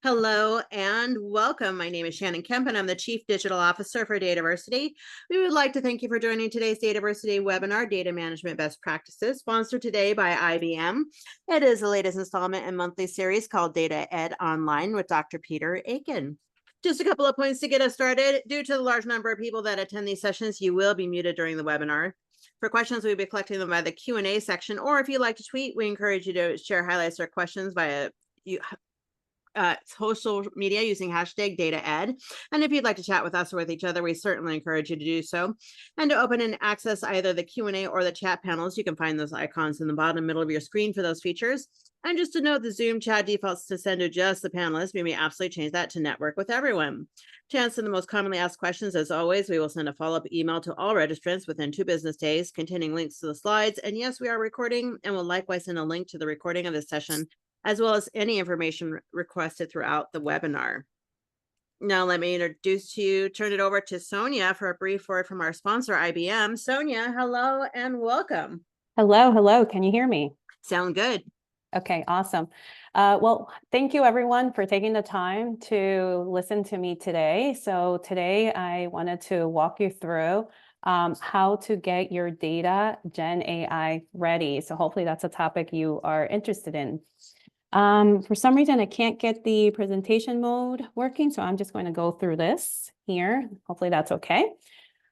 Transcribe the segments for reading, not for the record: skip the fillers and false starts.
Hello and welcome. My name is Shannon Kemp and I'm the Chief Digital Officer for DATAVERSITY. We would like to thank you for joining today's DATAVERSITY webinar, Data Management Best Practices, sponsored today by IBM. It is the latest installment in monthly series called Data Ed Online with Dr. Peter Aiken. Just a couple of points to get us started. Due to the large number of people that attend these sessions, you will be muted during the webinar. For questions, we'll be collecting them by the Q&A section, or if you'd like to tweet, we encourage you to share highlights or questions via social media using hashtag DataEd. And if you'd like to chat with us or with each other, we certainly encourage you to do so. And to open and access either the Q&A or the chat panels, you can find those icons in the bottom middle of your screen for those features. And just to note, the Zoom chat defaults to send to just the panelists. We may absolutely change that to network with everyone. To answer the most commonly asked questions, as always, we will send a follow-up email to all registrants within 2 business days containing links to the slides. And yes, we are recording and will likewise send a link to the recording of this session, as well as any information requested throughout the webinar. Now, let me introduce you, turn it over to Sonia for a brief word from our sponsor, IBM. Sonia, hello and welcome. Hello. Can you hear me? Sound good. Okay, awesome. Well, thank you everyone for taking the time to listen to me today. So today I wanted to walk you through how to get your data Gen AI ready. So hopefully that's a topic you are interested in. For some reason, I can't get the presentation mode working, so I'm just going to go through this here. Hopefully that's okay.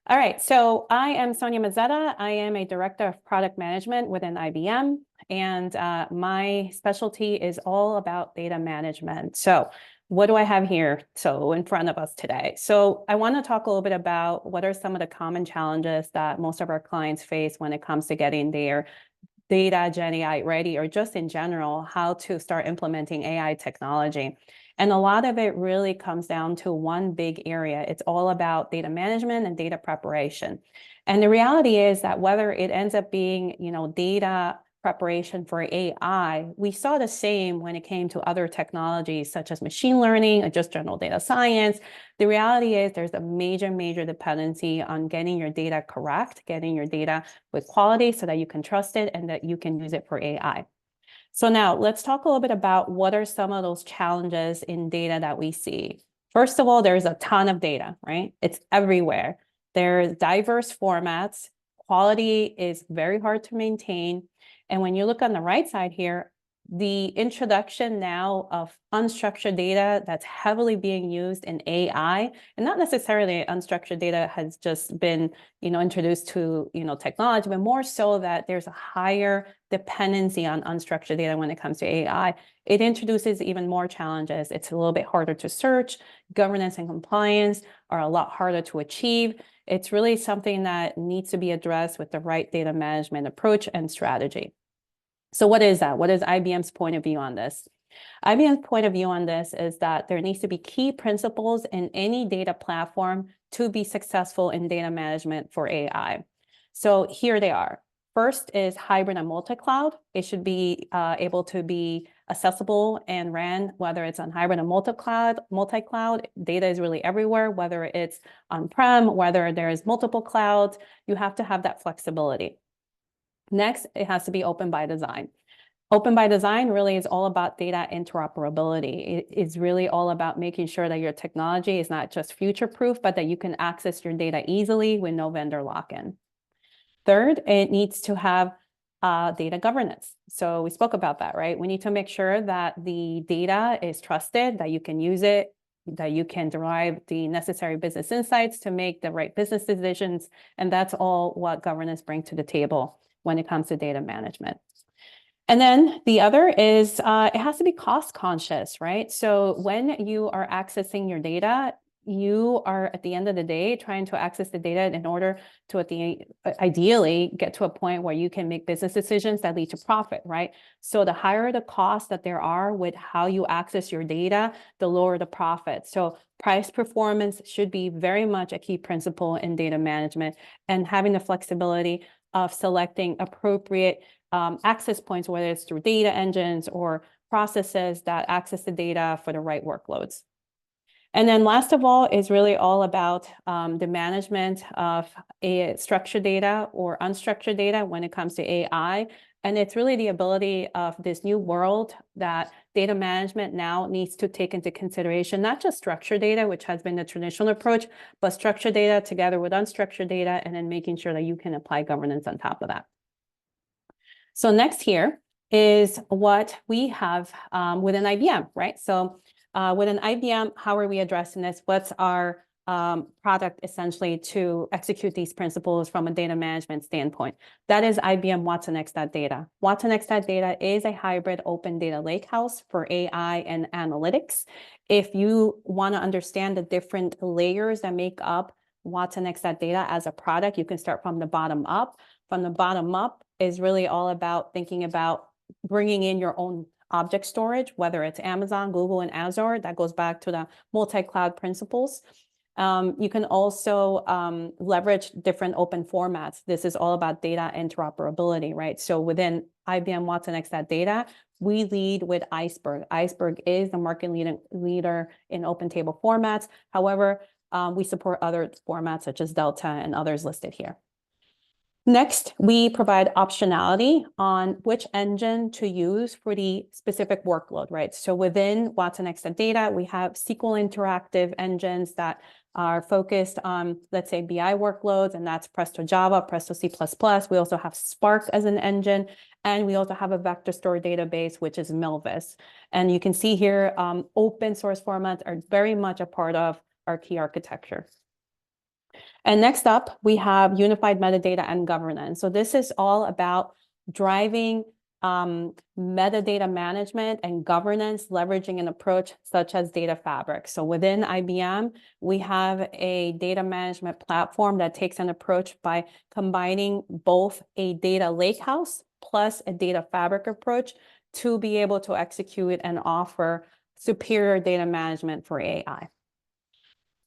All right, so I am Sonia Mazzetta. I am a Director of Product Management within IBM, and my specialty is all about data management. So what do I have here in front of us today? So I want to talk a little bit about what are some of the common challenges that most of our clients face when it comes to getting their data Gen AI ready, or just in general, how to start implementing AI technology. And a lot of it really comes down to one big area. It's all about data management and data preparation. And the reality is that whether it ends up being, data preparation for AI, we saw the same when it came to other technologies such as machine learning or just general data science. The reality is there's a major dependency on getting your data correct, getting your data with quality so that you can trust it and that you can use it for AI. So now let's talk a little bit about what are some of those challenges in data that we see. First of all, there's a ton of data, right? It's everywhere. There's diverse formats. Quality is very hard to maintain. And when you look on the right side here, the introduction now of unstructured data that's heavily being used in AI, and not necessarily unstructured data has just been, introduced to, technology, but more so that there's a higher dependency on unstructured data when it comes to AI. It introduces even more challenges. It's a little bit harder to search. Governance and compliance are a lot harder to achieve. It's really something that needs to be addressed with the right data management approach and strategy. So what is that? What is IBM's point of view on this? IBM's point of view on this is that there needs to be key principles in any data platform to be successful in data management for AI. So here they are. First is hybrid and multi-cloud. It should be able to be accessible and ran, whether it's on hybrid and multi-cloud. Data is really everywhere, whether it's on-prem, whether there is multiple clouds, you have to have that flexibility. Next, it has to be open by design. Open by design really is all about data interoperability. It is really all about making sure that your technology is not just future-proof, but that you can access your data easily with no vendor lock-in. Third, it needs to have data governance. So we spoke about that, right? We need to make sure that the data is trusted, that you can use it, that you can derive the necessary business insights to make the right business decisions. And that's all what governance brings to the table when it comes to data management. And then the other is it has to be cost conscious, right? So when you are accessing your data, you are at the end of the day trying to access the data in order to ideally get to a point where you can make business decisions that lead to profit, right? So the higher the cost that there are with how you access your data, the lower the profit. So price performance should be very much a key principle in data management, and having the flexibility of selecting appropriate access points, whether it's through data engines or processes that access the data for the right workloads. And then last of all is really all about the management of structured data or unstructured data when it comes to AI. And it's really the ability of this new world that data management now needs to take into consideration, not just structured data, which has been the traditional approach, but structured data together with unstructured data, and then making sure that you can apply governance on top of that. So next here is what we have within IBM, right? So within IBM, how are we addressing this? What's our product essentially to execute these principles from a data management standpoint? That is IBM watsonx.data. watsonx.data is a hybrid open data lakehouse for AI and analytics. If you want to understand the different layers that make up watsonx.data as a product, you can start from the bottom up. From the bottom up is really all about thinking about bringing in your own object storage, whether it's Amazon, Google, and Azure. That goes back to the multi-cloud principles. You can also leverage different open formats. This is all about data interoperability, right? So within IBM watsonx.data, we lead with Iceberg. Iceberg is the market leader in open table formats. However, we support other formats such as Delta and others listed here. Next, we provide optionality on which engine to use for the specific workload, right? So within watsonx.data, we have SQL interactive engines that are focused on, let's say, BI workloads, and that's Presto Java, Presto C++. We also have Spark as an engine, and we also have a vector store database, which is Milvus. And you can see here, open source formats are very much a part of our key architecture. And next up, we have unified metadata and governance. So this is all about driving metadata management and governance, leveraging an approach such as Data Fabric. So within IBM, we have a data management platform that takes an approach by combining both a data lakehouse plus a data fabric approach to be able to execute and offer superior data management for AI.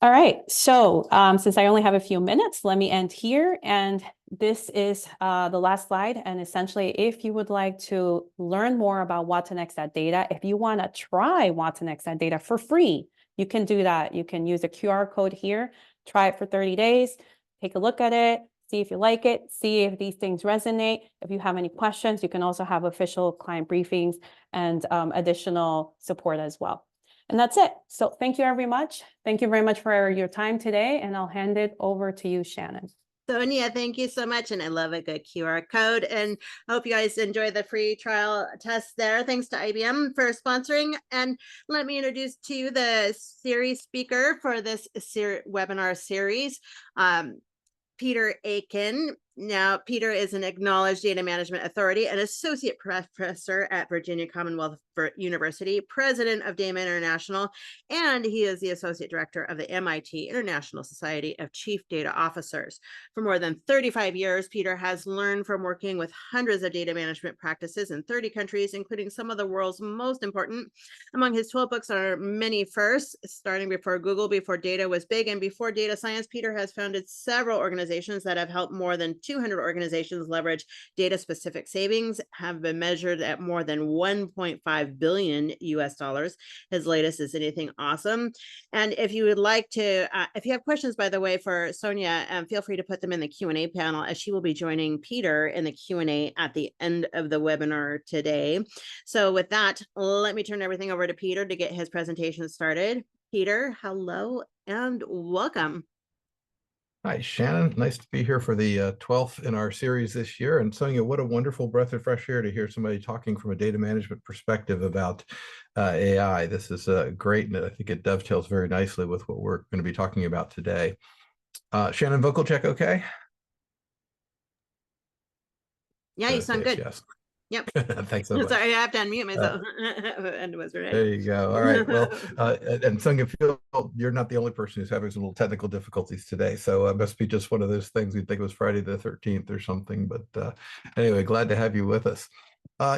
All right, so since I only have a few minutes, let me end here. And this is the last slide. And essentially, if you would like to learn more about watsonx.data, if you want to try watsonx.data for free, you can do that. You can use a QR code here, try it for 30 days, take a look at it, see if you like it, see if these things resonate. If you have any questions, you can also have official client briefings and additional support as well. And that's it. So thank you very much. Thank you very much for your time today. And I'll hand it over to you, Shannon. Sonia, thank you so much. And I love a good QR code. And I hope you guys enjoy the free trial test there. Thanks to IBM for sponsoring. And let me introduce to you the series speaker for this webinar series, Peter Aiken. Now, Peter is an acknowledged data management authority, an associate professor at Virginia Commonwealth University, president of Data International, and he is the associate director of the MIT International Society of Chief Data Officers. For more than 35 years, Peter has learned from working with hundreds of data management practices in 30 countries, including some of the world's most important. Among his 12 books are many firsts, starting before Google, before data was big, and before data science. Peter has founded several organizations that have helped more than 200 organizations leverage data-specific savings, have been measured at more than 1.5 billion US dollars. His latest is Anything Awesome. And if you would like to, if you have questions, by the way, for Sonia, feel free to put them in the Q&A panel, as she will be joining Peter in the Q&A at the end of the webinar today. So with that, let me turn everything over to Peter to get his presentation started. Peter, hello and welcome. Hi, Shannon. Nice to be here for the 12th in our series this year. And Sonia, what a wonderful breath of fresh air to hear somebody talking from a data management perspective about AI. This is great, and I think it dovetails very nicely with what we're going to be talking about today. Shannon, vocal check okay? Yeah, you sound good. Yes. Yep. Thanks so much. Sorry, I have to unmute myself. And was right. There you go. All right. Well, and Sonia, you're not the only person who's having some little technical difficulties today. So it must be just one of those things. You'd think it was Friday the 13th or something. But anyway, glad to have you with us.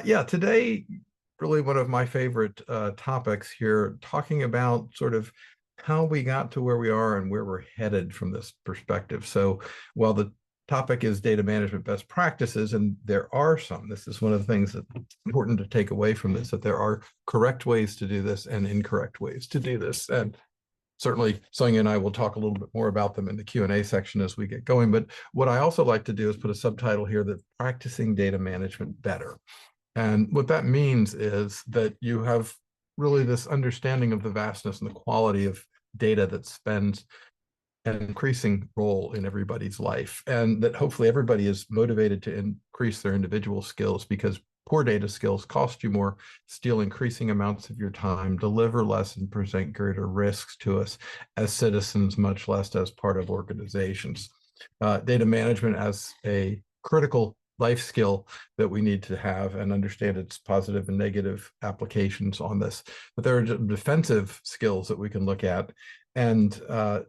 Yeah, today, really one of my favorite topics here, talking about sort of how we got to where we are and where we're headed from this perspective. So while the topic is data management best practices, and there are some. This is one of the things that's important to take away from this, that there are correct ways to do this and incorrect ways to do this. And Certainly, Sonia and I will talk a little bit more about them in the Q&A section as we get going. But what I also like to do is put a subtitle here that practicing data management better. And what that means is that you have really this understanding of the vastness and the quality of data that spends an increasing role in everybody's life, and that hopefully everybody is motivated to increase their individual skills, because poor data skills cost you more, steal increasing amounts of your time, deliver less, and present greater risks to us as citizens, much less as part of organizations. Data management as a critical life skill that we need to have and understand its positive and negative applications on this. But there are defensive skills that we can look at and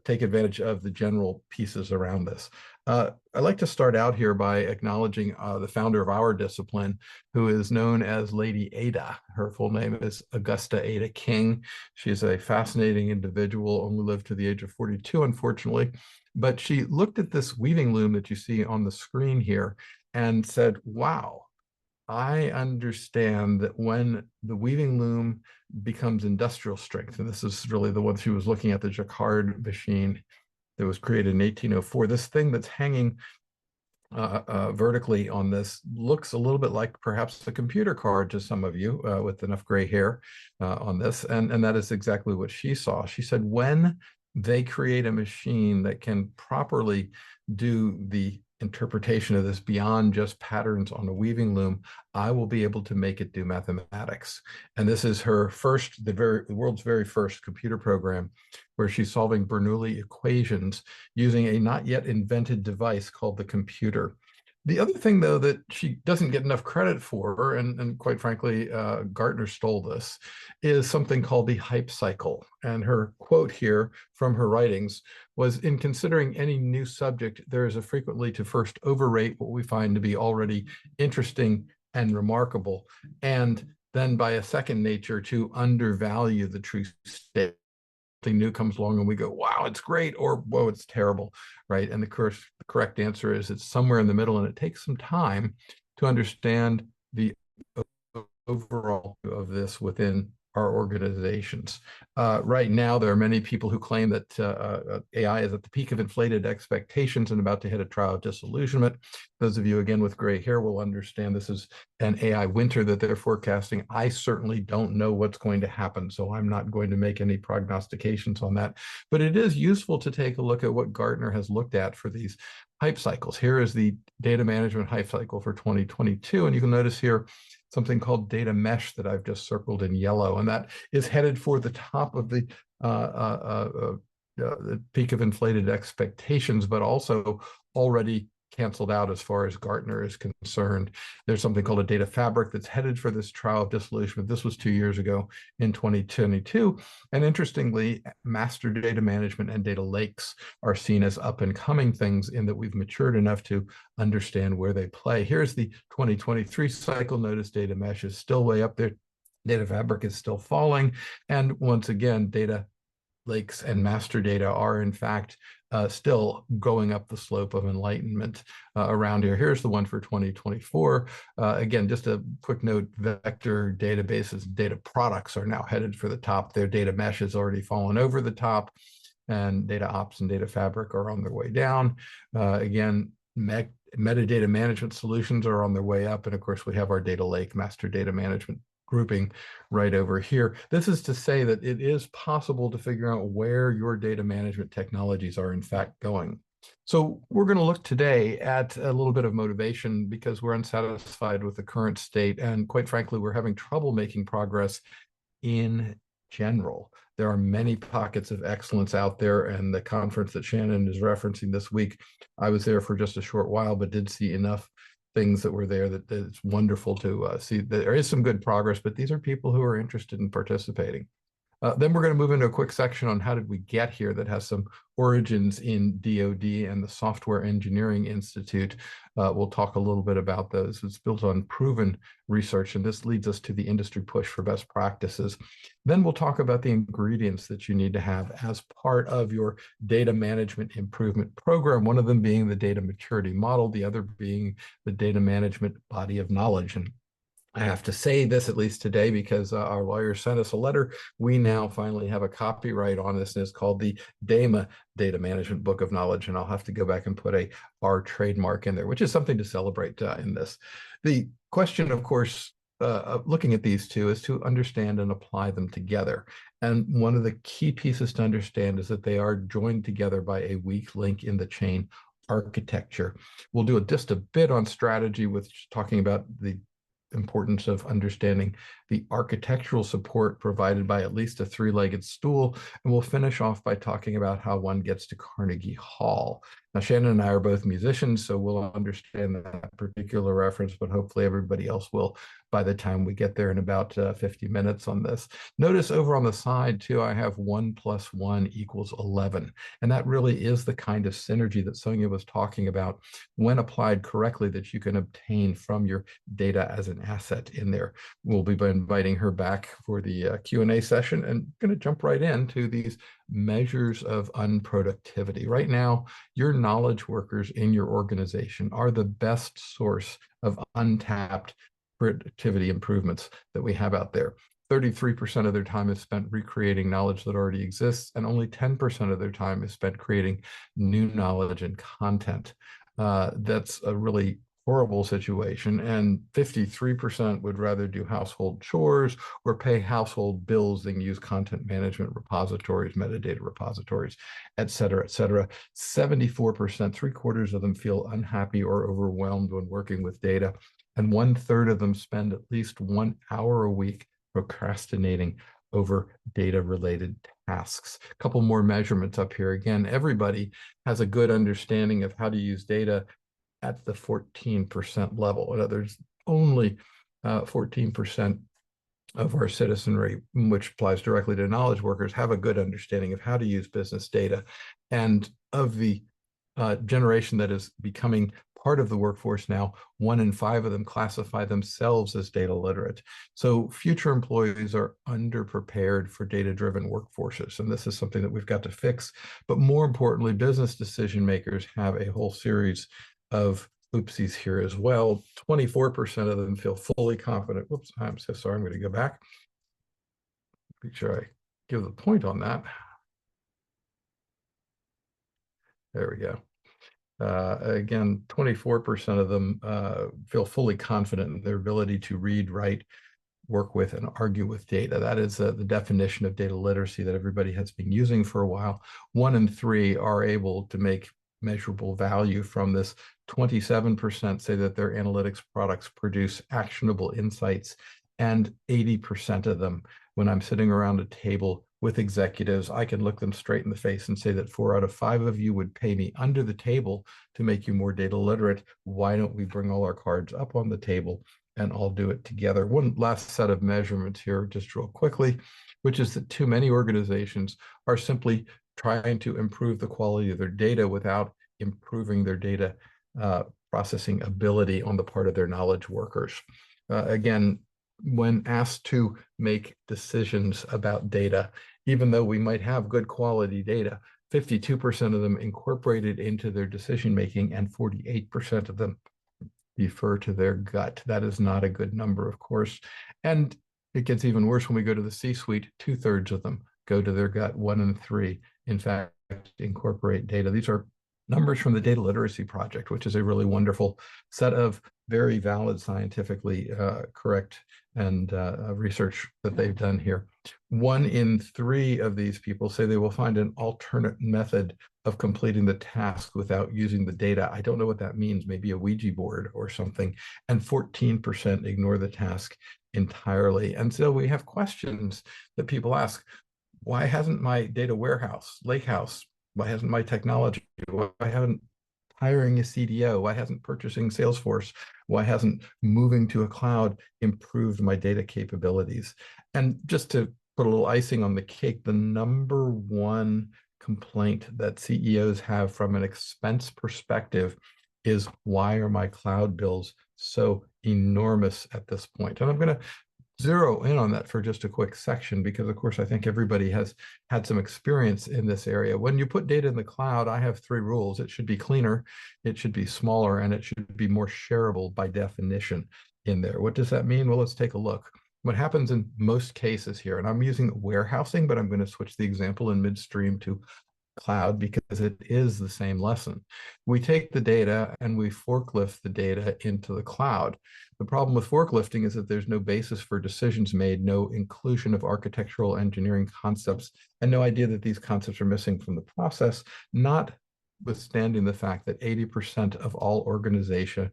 take advantage of the general pieces around this. I'd like to start out here by acknowledging the founder of our discipline, who is known as Lady Ada. Her full name is Augusta Ada King. She is a fascinating individual, only lived to the age of 42, unfortunately. But she looked at this weaving loom that you see on the screen here and said, wow, I understand that when the weaving loom becomes industrial strength, and this is really the one she was looking at, the Jacquard machine that was created in 1804, this thing that's hanging vertically on this looks a little bit like perhaps a computer card to some of you with enough gray hair on this. And that is exactly what she saw. She said, when they create a machine that can properly do the interpretation of this beyond just patterns on a weaving loom, I will be able to make it do mathematics. And this is her first, the world's very first computer program, where she's solving Bernoulli equations using a not yet invented device called the computer. The other thing, though, that she doesn't get enough credit for, and quite frankly, Gartner stole this, is something called the hype cycle. And her quote here from her writings was, in considering any new subject, there is a frequently to first overrate what we find to be already interesting and remarkable, and then by a second nature to undervalue the true state. Something new comes along and we go, wow, it's great, or whoa, it's terrible, right? And the correct answer is it's somewhere in the middle, and it takes some time to understand the overall of this within our organizations. Right now, there are many people who claim that AI is at the peak of inflated expectations and about to hit a trial of disillusionment. Those of you, again, with gray hair will understand this is an AI winter that they're forecasting. I certainly don't know what's going to happen, so I'm not going to make any prognostications on that. But it is useful to take a look at what Gartner has looked at for these hype cycles. Here is the data management hype cycle for 2022, and you can notice here something called data mesh that I've just circled in yellow, and that is headed for the top of the peak of inflated expectations, but also already canceled out as far as Gartner is concerned. There's something called a data fabric that's headed for this trial of disillusionment. This was 2 years ago in 2022. And interestingly, master data management and data lakes are seen as up and coming things, in that we've matured enough to understand where they play. Here's the 2023 cycle. Notice data mesh is still way up there. Data fabric is still falling. And once again, data lakes and master data are in fact still going up the slope of enlightenment around here. Here's the one for 2024. Again, just a quick note, vector databases, data products are now headed for the top. Their data mesh has already fallen over the top, and data ops and data fabric are on their way down. Again, metadata management solutions are on their way up. And of course, we have our data lake, master data management grouping right over here. This is to say that it is possible to figure out where your data management technologies are in fact going. So we're going to look today at a little bit of motivation, because we're unsatisfied with the current state, and quite frankly, we're having trouble making progress in general. There are many pockets of excellence out there, and the conference that Shannon is referencing this week, I was there for just a short while, but did see enough things that were there that it's wonderful to see that there is some good progress, but these are people who are interested in participating. Then we're going to move into a quick section on how did we get here that has some origins in DoD and the Software Engineering Institute. We'll talk a little bit about those. It's built on proven research, and this leads us to the industry push for best practices. Then we'll talk about the ingredients that you need to have as part of your data management improvement program, one of them being the data maturity model, the other being the data management body of knowledge. And I have to say this, at least today, because our lawyer sent us a letter. We now finally have a copyright on this, and it's called the DAMA, Data Management Book of Knowledge, and I'll have to go back and put our trademark in there, which is something to celebrate in this. The question, of course, looking at these two is to understand and apply them together. And one of the key pieces to understand is that they are joined together by a weak link in the chain architecture. We'll do just a bit on strategy with talking about the importance of understanding the architectural support provided by at least a three-legged stool. And we'll finish off by talking about how one gets to Carnegie Hall. Now, Shannon and I are both musicians, so we'll understand that particular reference, but hopefully everybody else will by the time we get there in about 50 minutes on this. Notice over on the side too, I have 1 + 1 = 11. And that really is the kind of synergy that Sonia was talking about when applied correctly that you can obtain from your data as an asset in there. We'll be inviting her back for the Q&A session, and going to jump right into these measures of unproductivity. Right now, your knowledge workers in your organization are the best source of untapped productivity improvements that we have out there. 33% of their time is spent recreating knowledge that already exists, and only 10% of their time is spent creating new knowledge and content. That's a really horrible situation, and 53% would rather do household chores or pay household bills than use content management repositories, metadata repositories, et cetera, et cetera. 74%, 3/4 of them feel unhappy or overwhelmed when working with data, and 1/3 of them spend at least 1 hour a week procrastinating over data-related tasks. A couple more measurements up here. Again, everybody has a good understanding of how to use data at the 14% level. In other words, only 14% of our citizenry, which applies directly to knowledge workers, have a good understanding of how to use business data. And of the generation that is becoming part of the workforce now, 1 in 5 of them classify themselves as data literate. So future employees are underprepared for data-driven workforces, and this is something that we've got to fix. But more importantly, business decision makers have a whole series of oopsies here as well. 24% of them feel fully confident. Whoops, I'm so sorry. I'm going to go back. Make sure I give the point on that. There we go. Again, 24% of them feel fully confident in their ability to read, write, work with, and argue with data. That is the definition of data literacy that everybody has been using for a while. 1 in 3 are able to make measurable value from this. 27% say that their analytics products produce actionable insights, and 80% of them, when I'm sitting around a table with executives, I can look them straight in the face and say that 4 out of 5 of you would pay me under the table to make you more data literate. Why don't we bring all our cards up on the table and all do it together? One last set of measurements here, just real quickly, which is that too many organizations are simply trying to improve the quality of their data without improving their data processing ability on the part of their knowledge workers. Again, when asked to make decisions about data, even though we might have good quality data, 52% of them incorporate it into their decision making, and 48% of them defer to their gut. That is not a good number, of course. And it gets even worse when we go to the C-suite. 2/3 of them go to their gut. 1 in 3, in fact, incorporate data. These are numbers from the Data Literacy Project, which is a really wonderful set of very valid, scientifically correct and research that they've done here. 1 in 3 of these people say they will find an alternate method of completing the task without using the data. I don't know what that means, maybe a Ouija board or something. And 14% ignore the task entirely. And so we have questions that people ask. Why hasn't my data warehouse, lakehouse, why hasn't my technology, why haven't hiring a CDO, why hasn't purchasing Salesforce, why hasn't moving to a cloud improved my data capabilities? And just to put a little icing on the cake, the number 1 complaint that CEOs have from an expense perspective is, why are my cloud bills so enormous at this point? And I'm going to zero in on that for just a quick section, because of course I think everybody has had some experience in this area. When you put data in the cloud, I have 3 rules. It should be cleaner, it should be smaller, and it should be more shareable by definition. in there. What does that mean? Well, let's take a look. What happens in most cases here, and I'm using warehousing, but I'm going to switch the example in midstream to cloud because it is the same lesson. We take the data and we forklift the data into the cloud. The problem with forklifting is that there's no basis for decisions made, no inclusion of architectural engineering concepts, and no idea that these concepts are missing from the process, notwithstanding the fact that 80% of all organizational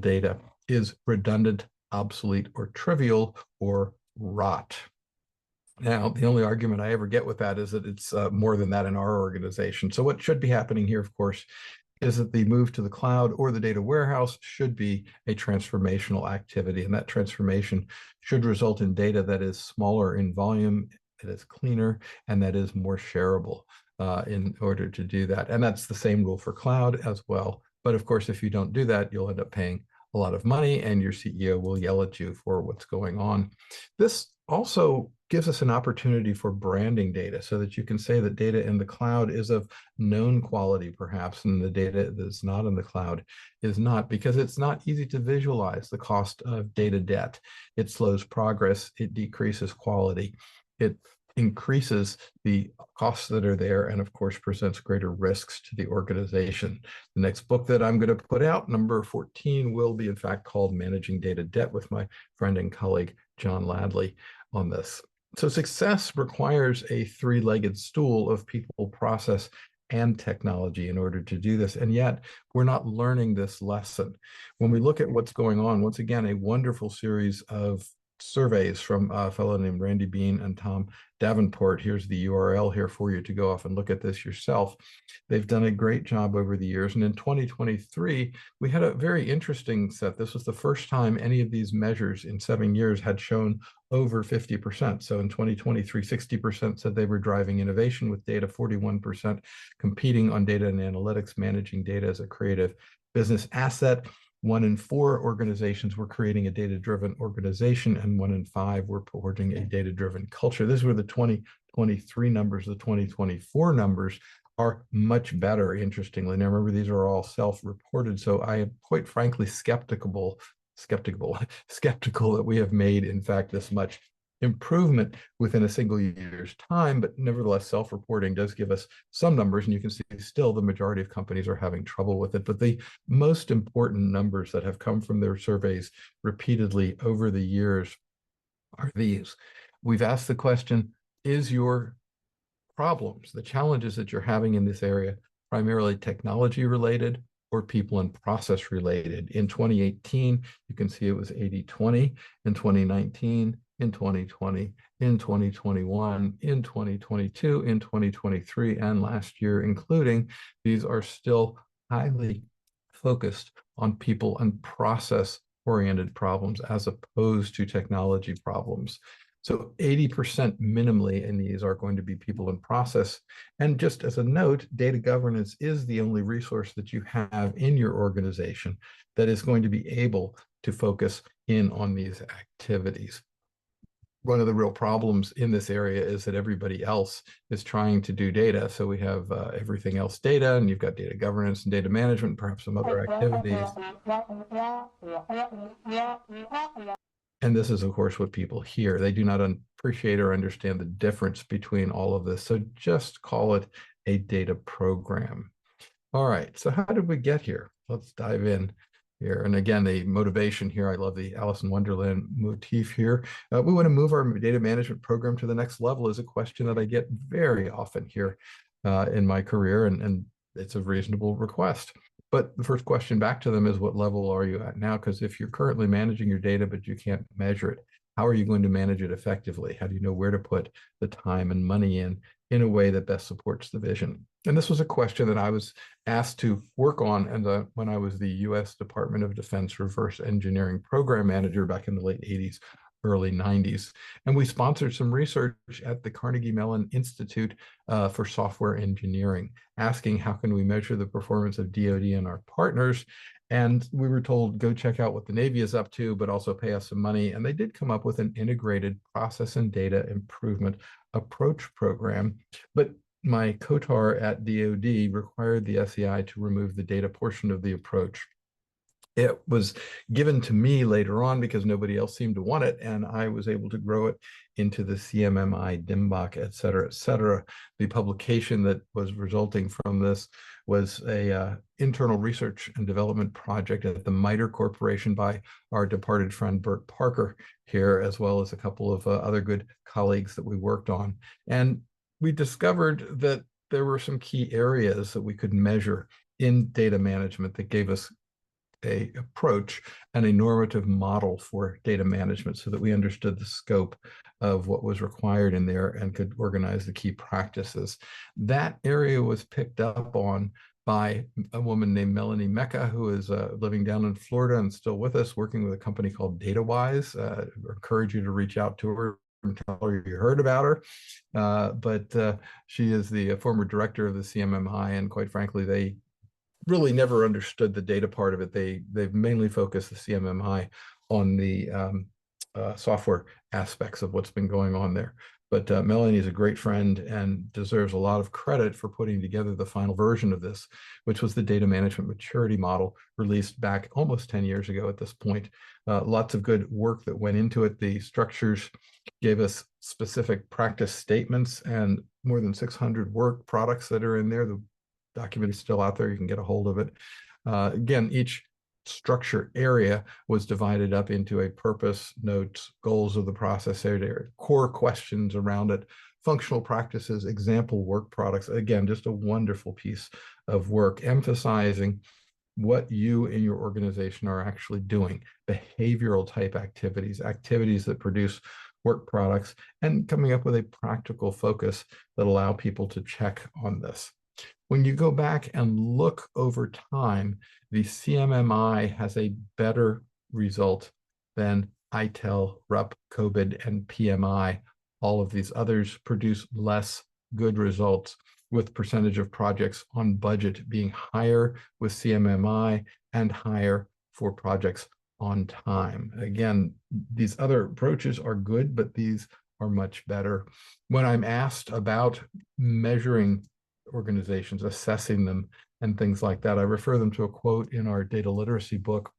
data is redundant, obsolete, or trivial, or rot. Now, the only argument I ever get with that is that it's more than that in our organization. So what should be happening here, of course, is that the move to the cloud or the data warehouse should be a transformational activity. And that transformation should result in data that is smaller in volume, that is cleaner, and that is more shareable in order to do that. And that's the same rule for cloud as well. But of course, if you don't do that, you'll end up paying a lot of money and your CEO will yell at you for what's going on. This also gives us an opportunity for branding data so that you can say that data in the cloud is of known quality, perhaps, and the data that's not in the cloud is not, because it's not easy to visualize the cost of data debt. It slows progress, it decreases quality, it increases the costs that are there, and of course presents greater risks to the organization. The next book that I'm going to put out, number 14, will be in fact called Managing Data Debt, with my friend and colleague John Ladley on this. So success requires a three-legged stool of people, process, and technology in order to do this. And yet we're not learning this lesson. When we look at what's going on, once again, a wonderful series of surveys from a fellow named Randy Bean and Tom Davenport. Here's the URL here for you to go off and look at this yourself. They've done a great job over the years. And in 2023, we had a very interesting set. This was the first time any of these measures in 7 years had shown over 50%. So in 2023, 60% said they were driving innovation with data, 41% competing on data and analytics, managing data as a creative business asset. 1 in 4 organizations were creating a data-driven organization, and 1 in 5 were forging a data-driven culture. These were the 2023 numbers. The 2024 numbers are much better, interestingly. Now, remember, these are all self-reported, so I am quite frankly skeptical that we have made, in fact, this much improvement within a single year's time, but nevertheless, self-reporting does give us some numbers, and you can see still the majority of companies are having trouble with it. But the most important numbers that have come from their surveys repeatedly over the years are these. We've asked the question, is your problems, the challenges that you're having in this area, primarily technology related or people and process related? In 2018, you can see it was 80-20. In 2019, in 2020, in 2021, in 2022, in 2023, and last year, including, these are still highly focused on people and process-oriented problems as opposed to technology problems. So 80% minimally in these are going to be people and process. And just as a note, data governance is the only resource that you have in your organization that is going to be able to focus in on these activities. One of the real problems in this area is that everybody else is trying to do data. So we have everything else data, and you've got data governance and data management, perhaps some other activities. And this is, of course, what people hear. They do not appreciate or understand the difference between all of this. So just call it a data program. All right, so how did we get here? Let's dive in here. And again, the motivation here, I love the Alice in Wonderland motif here. We want to move our data management program to the next level is a question that I get very often here in my career, and it's a reasonable request. But the first question back to them is, what level are you at now? Because if you're currently managing your data, but you can't measure it, how are you going to manage it effectively? How do you know where to put the time and money in a way that best supports the vision? And this was a question that I was asked to work on and when I was the U.S. Department of Defense Reverse Engineering Program Manager back in the late 80s, early 90s. And we sponsored some research at the Carnegie Mellon Institute for Software Engineering, asking how can we measure the performance of DoD and our partners. And we were told, go check out what the Navy is up to, but also pay us some money. And they did come up with an integrated process and data improvement approach program. But my COTAR at DoD required the SEI to remove the data portion of the approach. It was given to me later on because nobody else seemed to want it, and I was able to grow it into the CMMI, DMBoK, et cetera, et cetera. The publication that was resulting from this was a internal research and development project at the MITRE Corporation by our departed friend Bert Parker here, as well as a couple of other good colleagues that we worked on. And we discovered that there were some key areas that we could measure in data management that gave us a approach and a normative model for data management so that we understood the scope of what was required in there and could organize the key practices. That area was picked up on by a woman named Melanie Mecca, who is living down in Florida and still with us, working with a company called DataWise. I encourage you to reach out to her and tell her you heard about her. But she is the former director of the CMMI, and quite frankly, they really never understood the data part of it. They've mainly focused the CMMI on the software aspects of what's been going on there. But Melanie is a great friend and deserves a lot of credit for putting together the final version of this, which was the data management maturity model released back almost 10 years ago at this point. Lots of good work that went into it. The structures gave us specific practice statements and more than 600 work products that are in there. The document is still out there. You can get a hold of it. Again, each structure area was divided up into a purpose, notes, goals of the process area, core questions around it, functional practices, example work products. Again, just a wonderful piece of work emphasizing what you and your organization are actually doing, behavioral type activities, activities that produce work products, and coming up with a practical focus that allow people to check on this. When you go back and look over time, the CMMI has a better result than ITEL, RUP, COVID, and PMI. All of these others produce less good results, with percentage of projects on budget being higher with CMMI and higher for projects on time. Again, these other approaches are good, but these are much better. When I'm asked about measuring organizations, assessing them, and things like that, I refer them to a quote in our data literacy book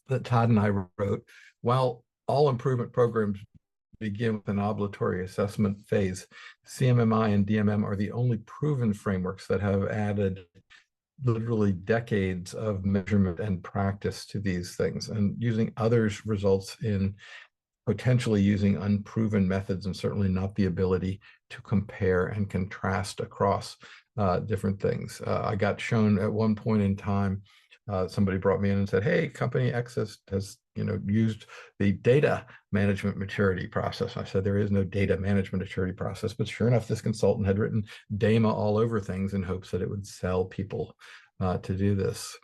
that Todd and I wrote. While all improvement programs begin with an obligatory assessment phase, CMMI and DMM are the only proven frameworks that have added literally decades of measurement and practice to these things, and using others results in potentially using unproven methods and certainly not the ability to compare and contrast across different things. I got shown at one point in time, somebody brought me in and said, hey, company X has used the data management maturity process. I said, there is no data management maturity process, but sure enough, this consultant had written DAMA all over things in hopes that it would sell people to do this.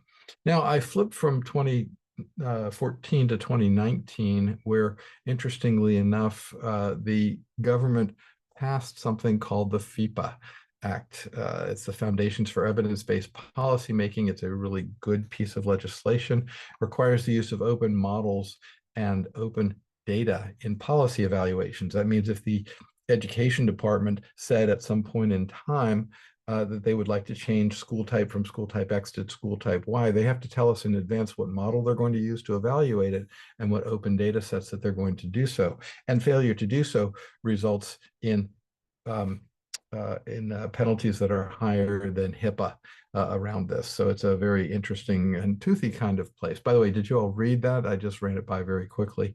Now, I flipped from 2014 to 2019, where interestingly enough, the government passed something called the FEPA Act. It's the Foundations for Evidence-Based Policymaking. It's a really good piece of legislation, requires the use of open models and open data in policy evaluations. That means if the education department said at some point in time that they would like to change school type from school type X to school type Y, they have to tell us in advance what model they're going to use to evaluate it and what open data sets that they're going to do so. And failure to do so results in penalties that are higher than HIPAA around this. So it's a very interesting and toothy kind of place. By the way, did you all read that? I just ran it by very quickly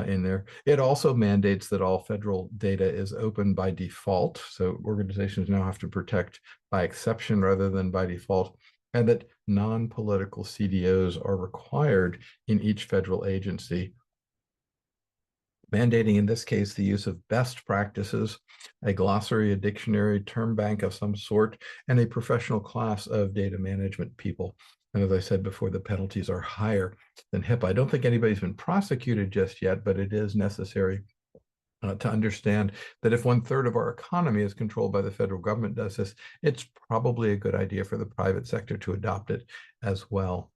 in there. It also mandates that all federal data is open by default. So organizations now have to protect by exception rather than by default, and that non-political CDOs are required in each federal agency, mandating in this case the use of best practices, a glossary, a dictionary, term bank of some sort, and a professional class of data management people. And as I said before, the penalties are higher than HIPAA. I don't think anybody's been prosecuted just yet, but it is necessary to understand that if 1/3 of our economy is controlled by the federal government does this, it's probably a good idea for the private sector to adopt it as well.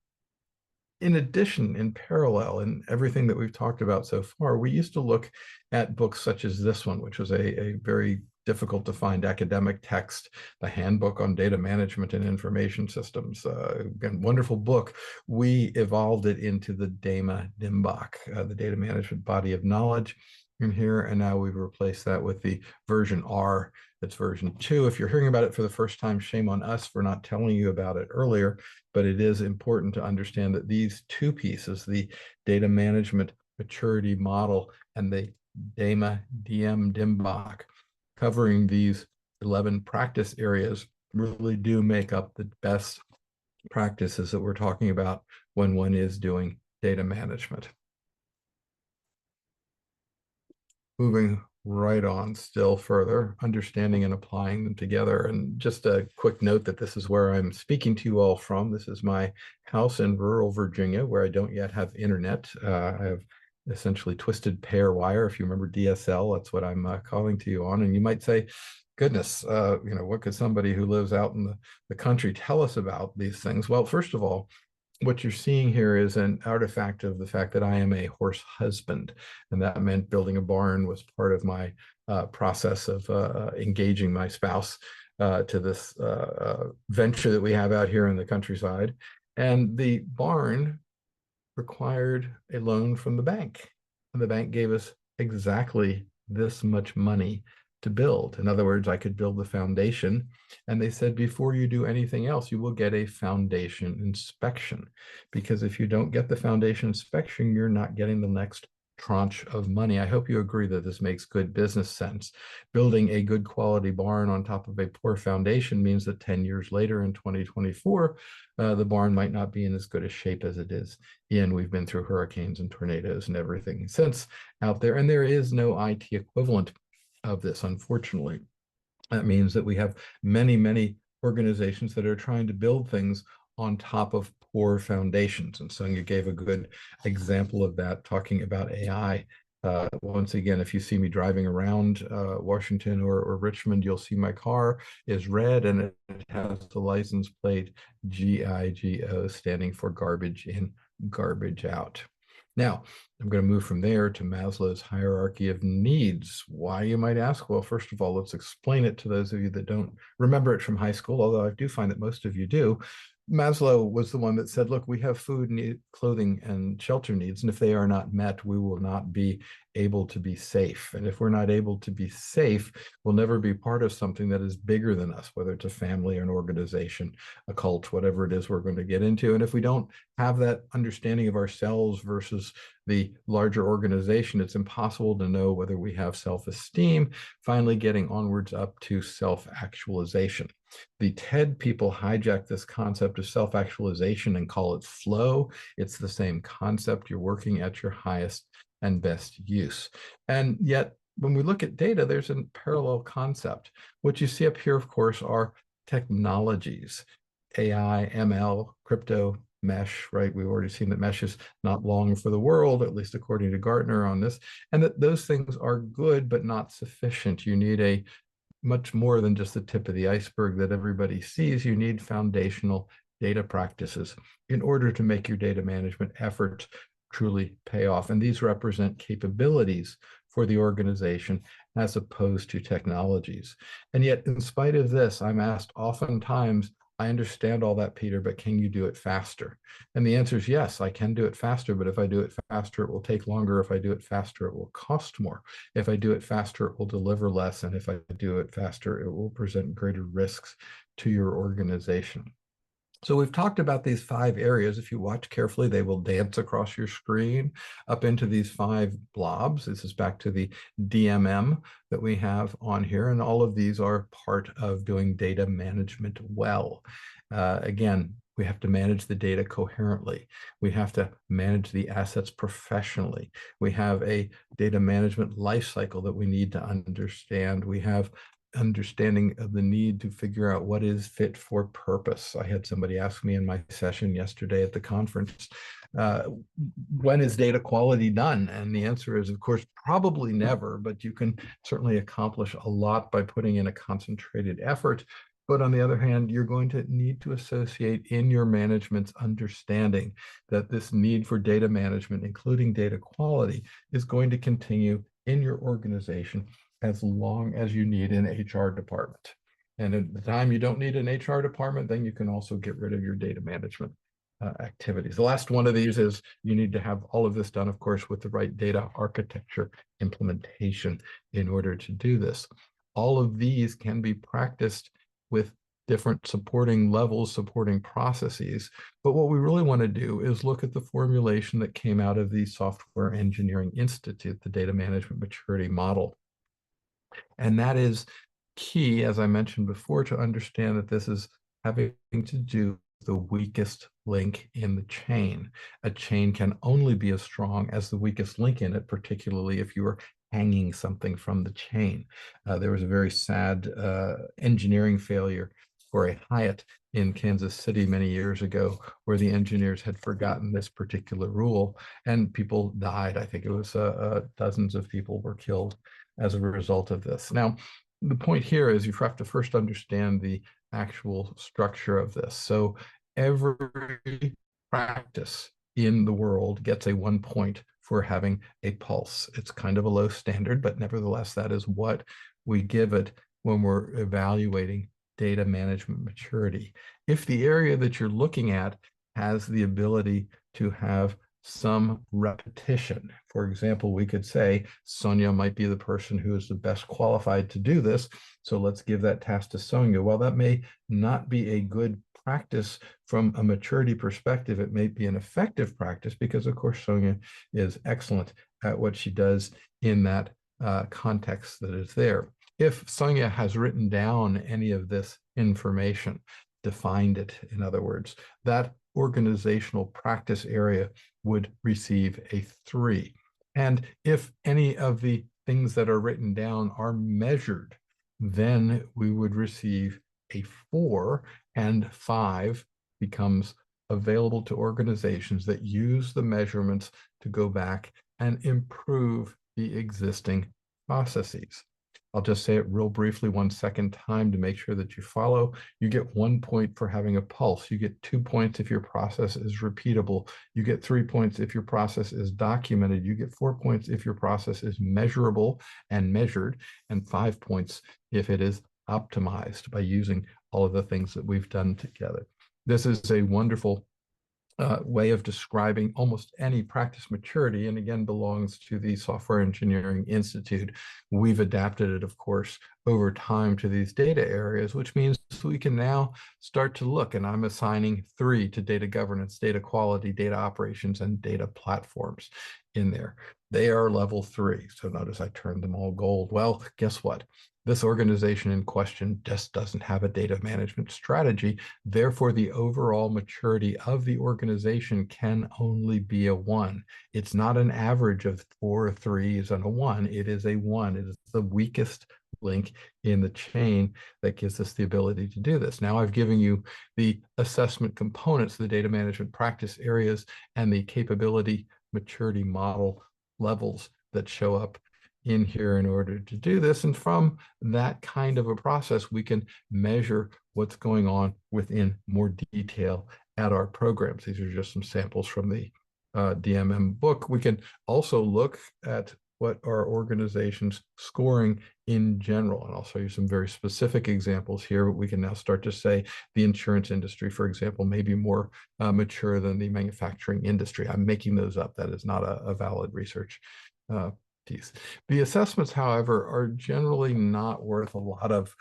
In addition, in parallel, in everything that we've talked about so far, we used to look at books such as this one, which was a very difficult to find academic text, the Handbook on Data Management and Information Systems. Again, wonderful book. We evolved it into the DMBoK, the Data Management Body of Knowledge in here, and now we've replaced that with the version R. That's version 2. If you're hearing about it for the first time, shame on us for not telling you about it earlier, but it is important to understand that these two pieces, the data management maturity model and the DMBoK, covering these 11 practice areas, really do make up the best practices that we're talking about when one is doing data management. Moving right on still further, understanding and applying them together. And just a quick note that this is where I'm speaking to you all from. This is my house in rural Virginia, where I don't yet have internet. I have essentially twisted pair wire. If you remember DSL, that's what I'm calling to you on. And you might say, goodness, what could somebody who lives out in the country tell us about these things? Well, first of all, what you're seeing here is an artifact of the fact that I am a horse husband, and that meant building a barn was part of my process of engaging my spouse to this venture that we have out here in the countryside. And the barn required a loan from the bank, and the bank gave us exactly this much money to build. In other words, I could build the foundation, and they said, before you do anything else, you will get a foundation inspection, because if you don't get the foundation inspection, you're not getting the next tranche of money. I hope you agree that this makes good business sense. Building a good quality barn on top of a poor foundation means that 10 years later in 2024, the barn might not be in as good a shape as it is in. We've been through hurricanes and tornadoes and everything since out there, and there is no IT equivalent of this, unfortunately. That means that we have many, many organizations that are trying to build things on top of poor foundations. And so you gave a good example of that, talking about AI. Once again, if you see me driving around Washington or Richmond, you'll see my car is red and it has the license plate GIGO, standing for garbage in, garbage out. Now, I'm going to move from there to Maslow's hierarchy of needs. Why, you might ask? Well, first of all, let's explain it to those of you that don't remember it from high school, although I do find that most of you do. Maslow was the one that said, look, we have food, clothing, and shelter needs, and if they are not met, we will not be able to be safe. And if we're not able to be safe, we'll never be part of something that is bigger than us, whether it's a family or an organization, a cult, whatever it is we're going to get into. And if we don't have that understanding of ourselves versus the larger organization, it's impossible to know whether we have self-esteem, finally getting onwards up to self-actualization. The TED people hijack this concept of self-actualization and call it flow. It's the same concept. You're working at your highest and best use. And yet, when we look at data, there's a parallel concept. What you see up here, of course, are technologies, AI, ML, crypto, mesh, right? We've already seen that mesh is not long for the world, at least according to Gartner on this, and that those things are good, but not sufficient. You need a much more than just the tip of the iceberg that everybody sees. You need foundational data practices in order to make your data management efforts truly pay off. And these represent capabilities for the organization as opposed to technologies. And yet, in spite of this, I'm asked oftentimes, I understand all that, Peter, but can you do it faster? And the answer is yes, I can do it faster, but if I do it faster, it will take longer. If I do it faster, it will cost more. If I do it faster, it will deliver less. And if I do it faster, it will present greater risks to your organization. So we've talked about these 5 areas. If you watch carefully, they will dance across your screen up into these 5 blobs. This is back to the DMM that we have on here. And all of these are part of doing data management well. Again, we have to manage the data coherently. We have to manage the assets professionally. We have a data management lifecycle that we need to understand. We have understanding of the need to figure out what is fit for purpose. I had somebody ask me in my session yesterday at the conference, when is data quality done? And the answer is, of course, probably never, but you can certainly accomplish a lot by putting in a concentrated effort. But on the other hand, you're going to need to associate in your management's understanding that this need for data management, including data quality, is going to continue in your organization as long as you need an HR department. And at the time you don't need an HR department, then you can also get rid of your data management activities. The last one of these is you need to have all of this done, of course, with the right data architecture implementation in order to do this. All of these can be practiced with different supporting levels, supporting processes. But what we really want to do is look at the formulation that came out of the Software Engineering Institute, the Data Management Maturity Model. And that is key, as I mentioned before, to understand that this is having to do with the weakest link in the chain. A chain can only be as strong as the weakest link in it, particularly if you are hanging something from the chain. There was a very sad engineering failure for a Hyatt in Kansas City many years ago, where the engineers had forgotten this particular rule and people died. I think it was dozens of people were killed as a result of this. Now, the point here is you have to first understand the actual structure of this. So every practice in the world gets a 1 point for having a pulse. It's kind of a low standard, but nevertheless, that is what we give it when we're evaluating data management maturity. If the area that you're looking at has the ability to have some repetition, for example, we could say Sonia might be the person who is the best qualified to do this, so let's give that task to Sonia. Well, that may not be a good practice from a maturity perspective. It may be an effective practice because, of course, Sonia is excellent at what she does in that context that is there. If Sonia has written down any of this information, defined it, in other words, that organizational practice area would receive a 3. And if any of the things that are written down are measured, then we would receive a 4, and 5 becomes available to organizations that use the measurements to go back and improve the existing processes. I'll just say it real briefly one second time to make sure that you follow. You get 1 point for having a pulse. You get 2 points if your process is repeatable. You get 3 points if your process is documented. You get 4 points if your process is measurable and measured, and 5 points if it is optimized by using all of the things that we've done together. This is a wonderful way of describing almost any practice maturity, and again belongs to the Software Engineering Institute. We've adapted it, of course, over time to these data areas, which means we can now start to look, and I'm assigning 3 to data governance, data quality, data operations, and data platforms in there. They are level 3. So notice I turned them all gold. Well, guess what? This organization in question just doesn't have a data management strategy. Therefore, the overall maturity of the organization can only be a 1. It's not an average of 4 3s and a 1. It is a 1. It is the weakest link in the chain that gives us the ability to do this. Now I've given you the assessment components, the data management practice areas, and the capability maturity model levels that show up in here in order to do this. And from that kind of a process, we can measure what's going on within more detail at our programs. These are just some samples from the DMBoK. We can also look at what our organization's scoring in general. And I'll show you some very specific examples here, but we can now start to say the insurance industry, for example, may be more mature than the manufacturing industry. I'm making those up. That is not a valid research piece. The assessments, however, are generally not worth a lot of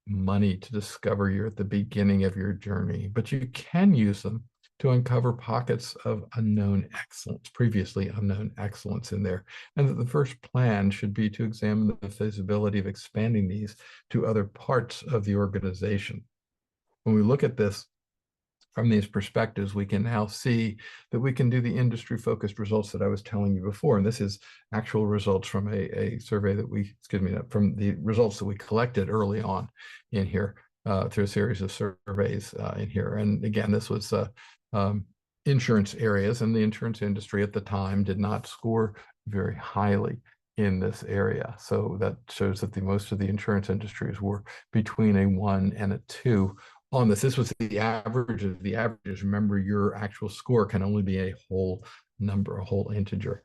money to discover. You're at the beginning of your journey, but you can use them to uncover pockets of unknown excellence, previously unknown excellence in there. And that the first plan should be to examine the feasibility of expanding these to other parts of the organization. When we look at this from these perspectives, we can now see that we can do the industry-focused results that I was telling you before. And this is actual results from a survey that we, from the results that we collected early on in here through a series of surveys in here. And again, this was insurance areas, and the insurance industry at the time did not score very highly in this area. So that shows that most of the insurance industries were between a 1 and a 2 on this. This was the average of the averages. Remember, your actual score can only be a whole number, a whole integer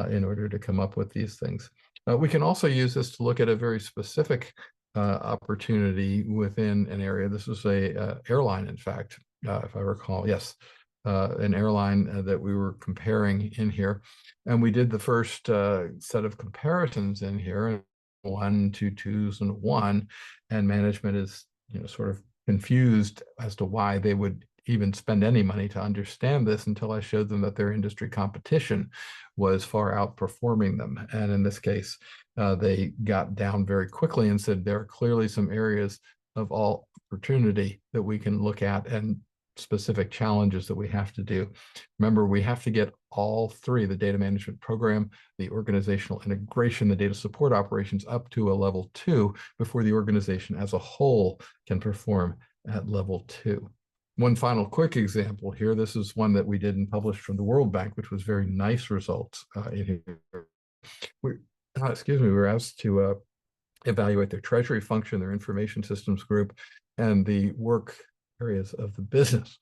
in order to come up with these things. We can also use this to look at a very specific opportunity within an area. This is a airline, in fact, if I recall. Yes, an airline that we were comparing in here. And we did the first set of comparisons in here, 1, 2 2s, and 1. And management is, sort of confused as to why they would even spend any money to understand this until I showed them that their industry competition was far outperforming them. And in this case, they got down very quickly and said there are clearly some areas of all opportunity that we can look at and specific challenges that we have to do. Remember, we have to get all three, the data management program, the organizational integration, the data support operations, up to a level 2 before the organization as a whole can perform at level 2. One final quick example here. This is one that we did and published from the World Bank, which was very nice results in here. We were asked to evaluate their treasury function, their information systems group, and the work areas of the business.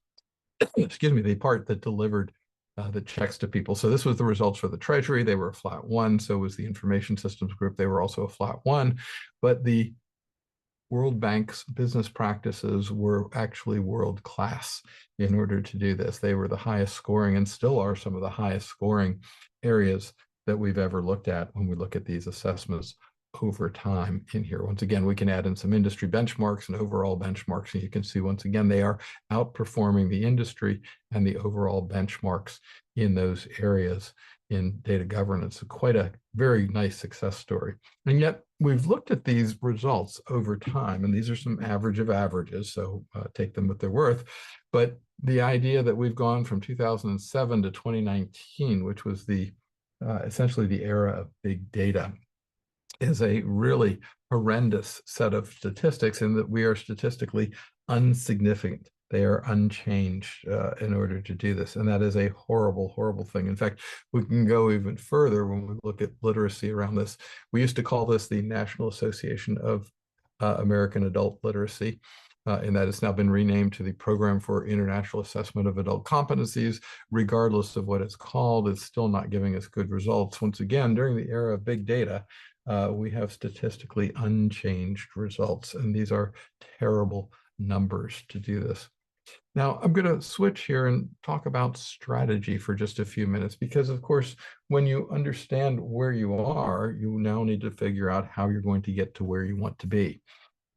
The part that delivered the checks to people. So this was the results for the treasury. They were a flat 1. So was the information systems group. They were also a flat 1. But the World Bank's business practices were actually world class in order to do this. They were the highest scoring and still are some of the highest scoring areas that we've ever looked at when we look at these assessments over time in here. Once again, we can add in some industry benchmarks and overall benchmarks, and you can see once again they are outperforming the industry and the overall benchmarks in those areas in data governance. So quite a very nice success story. And yet we've looked at these results over time, and these are some average of averages, so take them with their worth. But the idea that we've gone from 2007 to 2019, which was the essentially the era of big data, is a really horrendous set of statistics in that we are statistically insignificant. They are unchanged in order to do this. And that is a horrible, horrible thing. In fact, we can go even further when we look at literacy around this. We used to call this the National Association of American Adult Literacy. And that has now been renamed to the Program for International Assessment of Adult Competencies. Regardless of what it's called, it's still not giving us good results. Once again, during the era of big data, we have statistically unchanged results, and these are terrible numbers to do this. Now, I'm going to switch here and talk about strategy for just a few minutes, because, of course, when you understand where you are, you now need to figure out how you're going to get to where you want to be.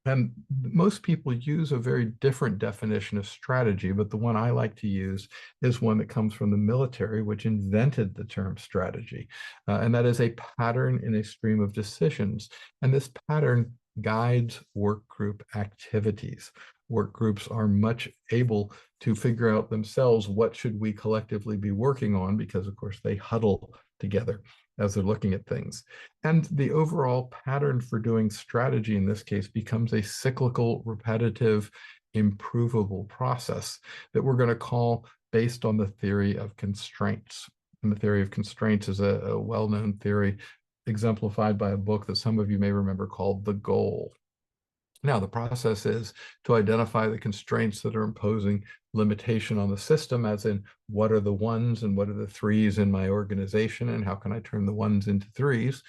And most people use a very different definition of strategy, but the one I like to use is one that comes from the military, which invented the term strategy. And that is a pattern in a stream of decisions. And this pattern guides work group activities. Work groups are much able to figure out themselves what should we collectively be working on, because, of course, they huddle together as they're looking at things. And the overall pattern for doing strategy in this case becomes a cyclical, repetitive, improvable process that we're going to call based on the theory of constraints. And the theory of constraints is a well-known theory exemplified by a book that some of you may remember called The Goal. Now, the process is to identify the constraints that are imposing limitation on the system, as in what are the 1s and what are the 3s in my organization, and how can I turn the 1s into 3s,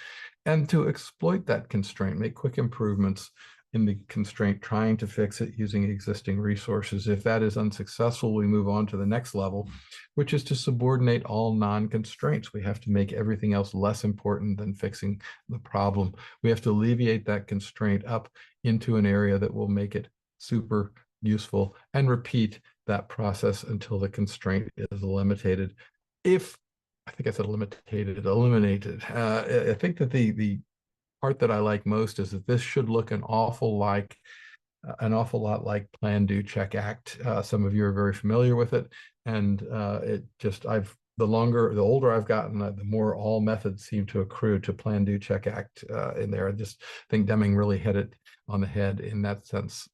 and to exploit that constraint, make quick improvements in the constraint, trying to fix it using existing resources. If that is unsuccessful, we move on to the next level, which is to subordinate all non-constraints. We have to make everything else less important than fixing the problem. We have to alleviate that constraint up into an area that will make it super useful, and repeat that process until the constraint is eliminated. I think that the part that I like most is that this should look an awful lot like Plan, Do, Check, Act. Some of you are very familiar with it, and the older I've gotten, the more all methods seem to accrue to Plan, Do, Check, Act in there. I just think Deming really hit it on the head in that sense.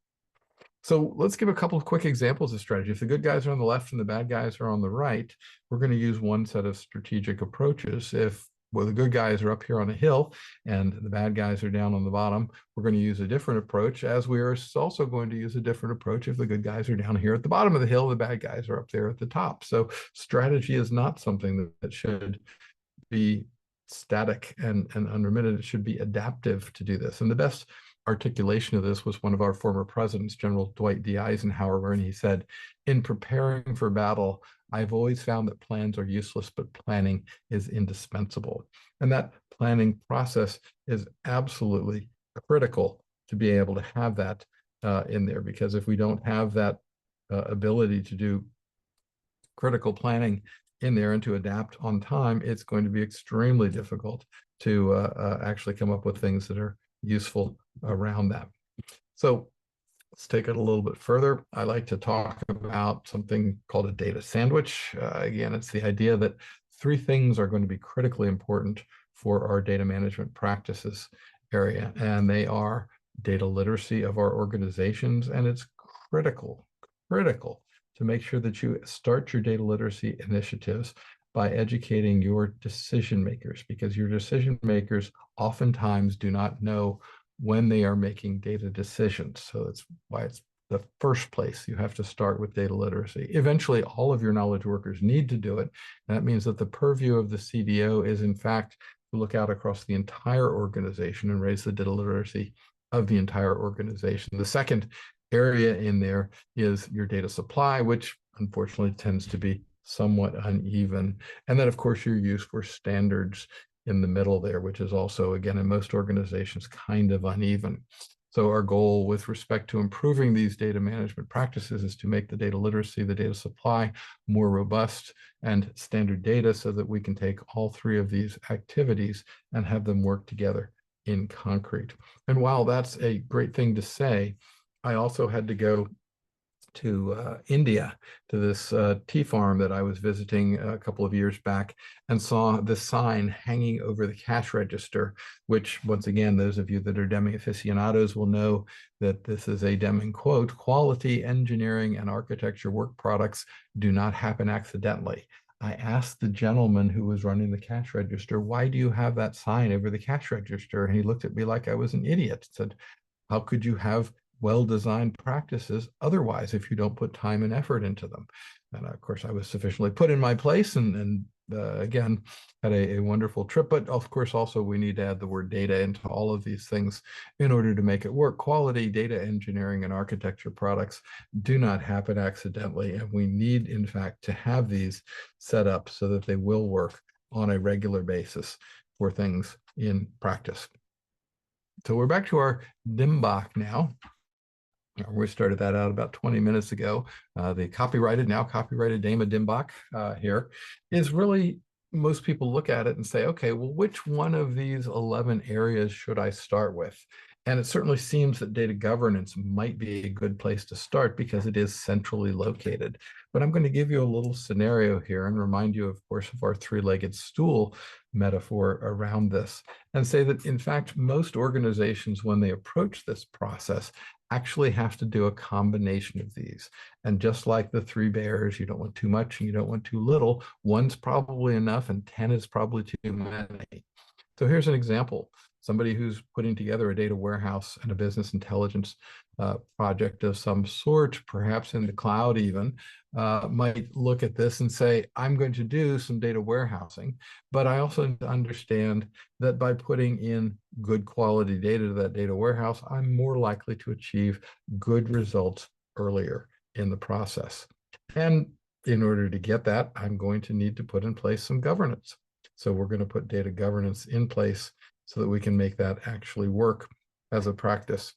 So let's give a couple of quick examples of strategy. If the good guys are on the left and the bad guys are on the right, we're going to use one set of strategic approaches. If the good guys are up here on a hill and the bad guys are down on the bottom, we're going to use a different approach, as we are also going to use a different approach if the good guys are down here at the bottom of the hill, the bad guys are up there at the top. So strategy is not something that should be static and unremitted. It should be adaptive to do this. And the best articulation of this was one of our former presidents, General Dwight D. Eisenhower, when he said, "In preparing for battle, I've always found that plans are useless, but planning is indispensable." And that planning process is absolutely critical to be able to have that in there, because if we don't have that ability to do critical planning in there and to adapt on time, it's going to be extremely difficult to actually come up with things that are useful around that. So let's take it a little bit further. I like to talk about something called a data sandwich. Again, it's the idea that three things are going to be critically important for our data management practices area, and they are data literacy of our organizations, and it's critical to make sure that you start your data literacy initiatives by educating your decision makers, because your decision makers oftentimes do not know when they are making data decisions. So that's why it's the first place you have to start with data literacy. Eventually, all of your knowledge workers need to do it. And that means that the purview of the CDO is, in fact, to look out across the entire organization and raise the data literacy of the entire organization. The second area in there is your data supply, which unfortunately tends to be somewhat uneven. And then, of course, your use for standards in the middle there, which is also, again, in most organizations, kind of uneven. So our goal with respect to improving these data management practices is to make the data literacy, the data supply more robust and standard data, so that we can take all three of these activities and have them work together in concrete. And while that's a great thing to say, I also had to go to India, to this tea farm that I was visiting a couple of years back, and saw this sign hanging over the cash register, which, once again, those of you that are Deming aficionados will know that this is a Deming quote: "Quality engineering and architecture work products do not happen accidentally." I asked the gentleman who was running the cash register, "Why do you have that sign over the cash register?" And he looked at me like I was an idiot. Said, "How could you have well-designed practices otherwise if you don't put time and effort into them?" And of course, I was sufficiently put in my place, and again, had a wonderful trip. But of course, also we need to add the word data into all of these things in order to make it work. Quality data engineering and architecture products do not happen accidentally, and we need, in fact, to have these set up so that they will work on a regular basis for things in practice. So we're back to our DMBoK now. We started that out about 20 minutes ago. The now copyrighted name of DMBoK here is really, most people look at it and say, okay, well, which one of these 11 areas should I start with? And it certainly seems that data governance might be a good place to start because it is centrally located. But I'm going to give you a little scenario here and remind you, of course, of our three-legged stool metaphor around this, and say that, in fact, most organizations, when they approach this process, actually have to do a combination of these. And just like the three bears, you don't want too much and you don't want too little. One's probably enough and 10 is probably too many. So here's an example. Somebody who's putting together a data warehouse and a business intelligence project of some sort, perhaps in the cloud even, might look at this and say, I'm going to do some data warehousing, but I also need to understand that by putting in good quality data to that data warehouse, I'm more likely to achieve good results earlier in the process. And in order to get that, I'm going to need to put in place some governance. So we're going to put data governance in place so that we can make that actually work as a practice.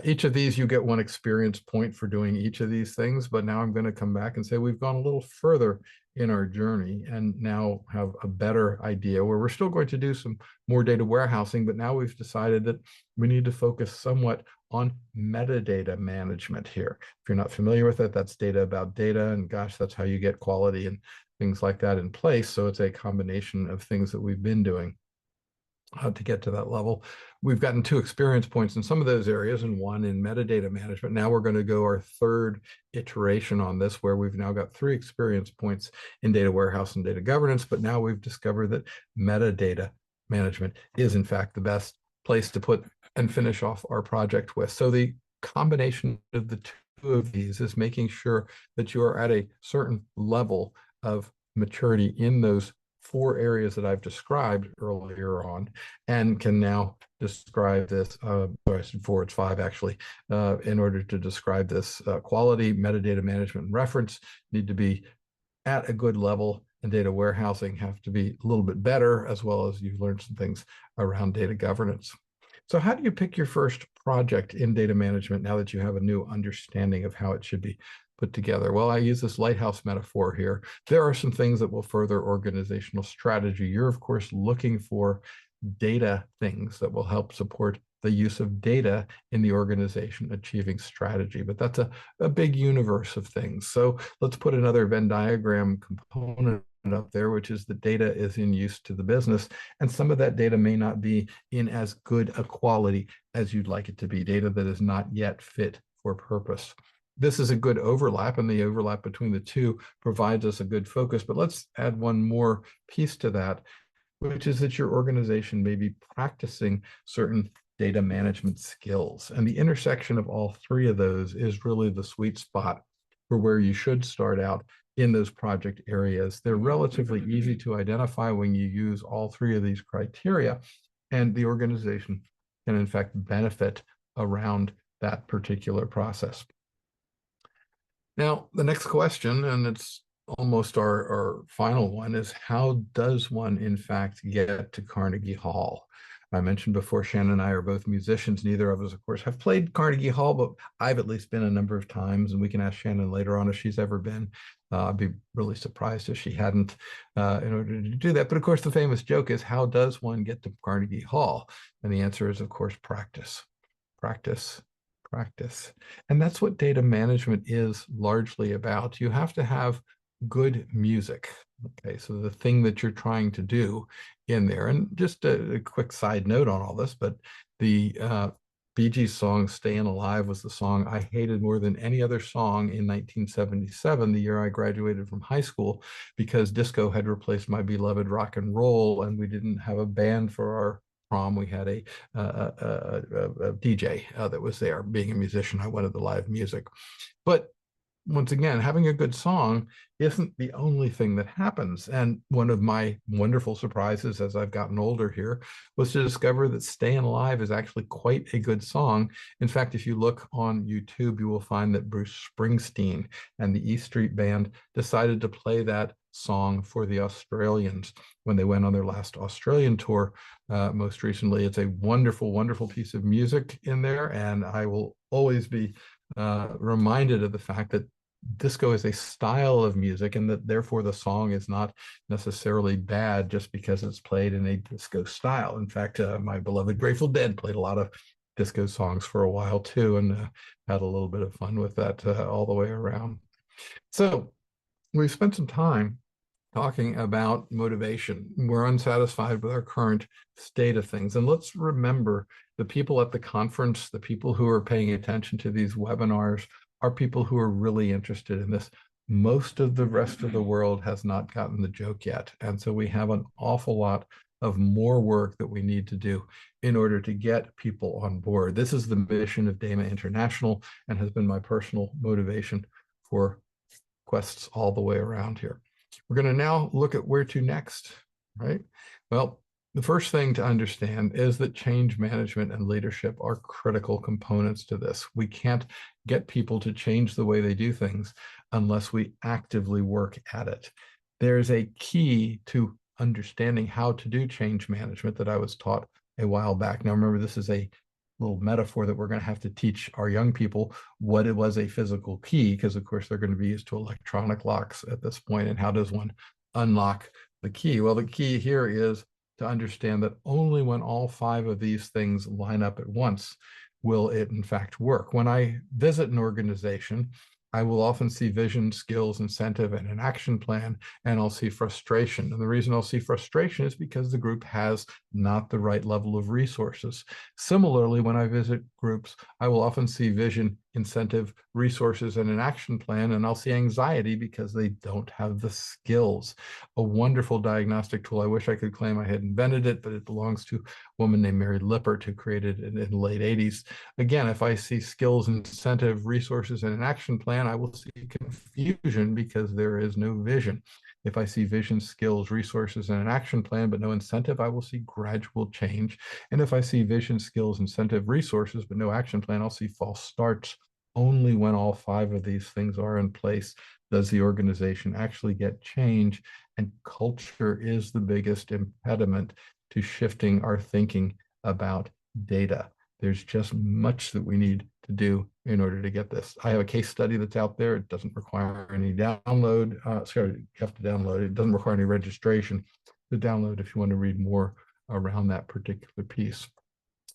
Each of these, you get one experience point for doing each of these things, but now I'm going to come back and say we've gone a little further in our journey and now have a better idea where we're still going to do some more data warehousing, but now we've decided that we need to focus somewhat on metadata management here. If you're not familiar with it, that's data about data, and gosh, that's how you get quality and things like that in place. So it's a combination of things that we've been doing to get to that level. We've gotten 2 experience points in some of those areas and 1 in metadata management. Now we're going to go our 3rd iteration on this, where we've now got 3 experience points in data warehouse and data governance, but now we've discovered that metadata management is in fact the best place to put and finish off our project with. So the combination of the 2 of these is making sure that you are at a certain level of maturity in those 4 areas that I've described earlier on, and can now describe this, sorry, I said 4, it's 5 actually, in order to describe this. Quality, metadata management, and reference need to be at a good level, and data warehousing have to be a little bit better, as well as you've learned some things around data governance. So how do you pick your first project in data management now that you have a new understanding of how it should be put together? Well, I use this lighthouse metaphor here. There are some things that will further organizational strategy. You're, of course, looking for data things that will help support the use of data in the organization achieving strategy. But that's a big universe of things. So let's put another Venn diagram component up there, which is the data is in use to the business. And some of that data may not be in as good a quality as you'd like it to be, data that is not yet fit for purpose. This is a good overlap, and the overlap between the two provides us a good focus. But let's add one more piece to that, which is that your organization may be practicing certain data management skills. And the intersection of all 3 of those is really the sweet spot for where you should start out in those project areas. They're relatively easy to identify when you use all 3 of these criteria, and the organization can in fact benefit around that particular process. Now, the next question, and it's almost our final one, is how does one in fact get to Carnegie Hall? I mentioned before, Shannon and I are both musicians. Neither of us, of course, have played Carnegie Hall, but I've at least been a number of times, and we can ask Shannon later on if she's ever been. I'd be really surprised if she hadn't in order to do that. But of course, the famous joke is, how does one get to Carnegie Hall? And the answer is, of course, practice, practice, practice. And that's what data management is largely about. You have to have good music. Okay, so the thing that you're trying to do in there, and just a quick side note on all this, but the Bee Gees song "Stayin' Alive" was the song I hated more than any other song in 1977, the year I graduated from high school, because disco had replaced my beloved rock and roll, and we didn't have a band for our prom. We had a DJ that was there. Being a musician, I wanted the live music. But once again, having a good song isn't the only thing that happens. And one of my wonderful surprises as I've gotten older here was to discover that "Stayin' Alive" is actually quite a good song. In fact, if you look on YouTube, you will find that Bruce Springsteen and the E Street Band decided to play that song for the Australians when they went on their last Australian tour most recently. It's a wonderful, wonderful piece of music in there, and I will always be reminded of the fact that disco is a style of music, and that therefore the song is not necessarily bad just because it's played in a disco style. In fact, my beloved Grateful Dead played a lot of disco songs for a while too, and had a little bit of fun with that all the way around. So we've spent some time talking about motivation. We're unsatisfied with our current state of things. And let's remember, the people at the conference, the people who are paying attention to these webinars, are people who are really interested in this. Most of the rest of the world has not gotten the joke yet. And so we have an awful lot of more work that we need to do in order to get people on board. This is the mission of DAMA International, and has been my personal motivation for quests all the way around here. We're going to now look at where to next, right? Well, the first thing to understand is that change management and leadership are critical components to this. We can't get people to change the way they do things unless we actively work at it. There's a key to understanding how to do change management that I was taught a while back. Now, remember, this is a little metaphor that we're going to have to teach our young people what it was a physical key, because of course they're going to be used to electronic locks at this point. And how does one unlock the key? Well, the key here is to understand that only when all 5 of these things line up at once will it in fact work. When I visit an organization, I will often see vision, skills, incentive, and an action plan, and I'll see frustration. And the reason I'll see frustration is because the group has not the right level of resources. Similarly, when I visit groups, I will often see vision, incentive, resources, and an action plan, and I'll see anxiety because they don't have the skills. A wonderful diagnostic tool. I wish I could claim I had invented it, but it belongs to a woman named Mary Lippert, who created it in the late 80s. Again, if I see skills, incentive, resources, and an action plan, I will see confusion because there is no vision. If I see vision, skills, resources, and an action plan, but no incentive, I will see gradual change. And if I see vision, skills, incentive, resources, but no action plan, I'll see false starts. Only when all 5 of these things are in place does the organization actually get change. And culture is the biggest impediment to shifting our thinking about data. There's just much that we need to do in order to get this. I have a case study that's out there. It doesn't require any download. Sorry, you have to download it. It doesn't require any registration to download if you want to read more around that particular piece.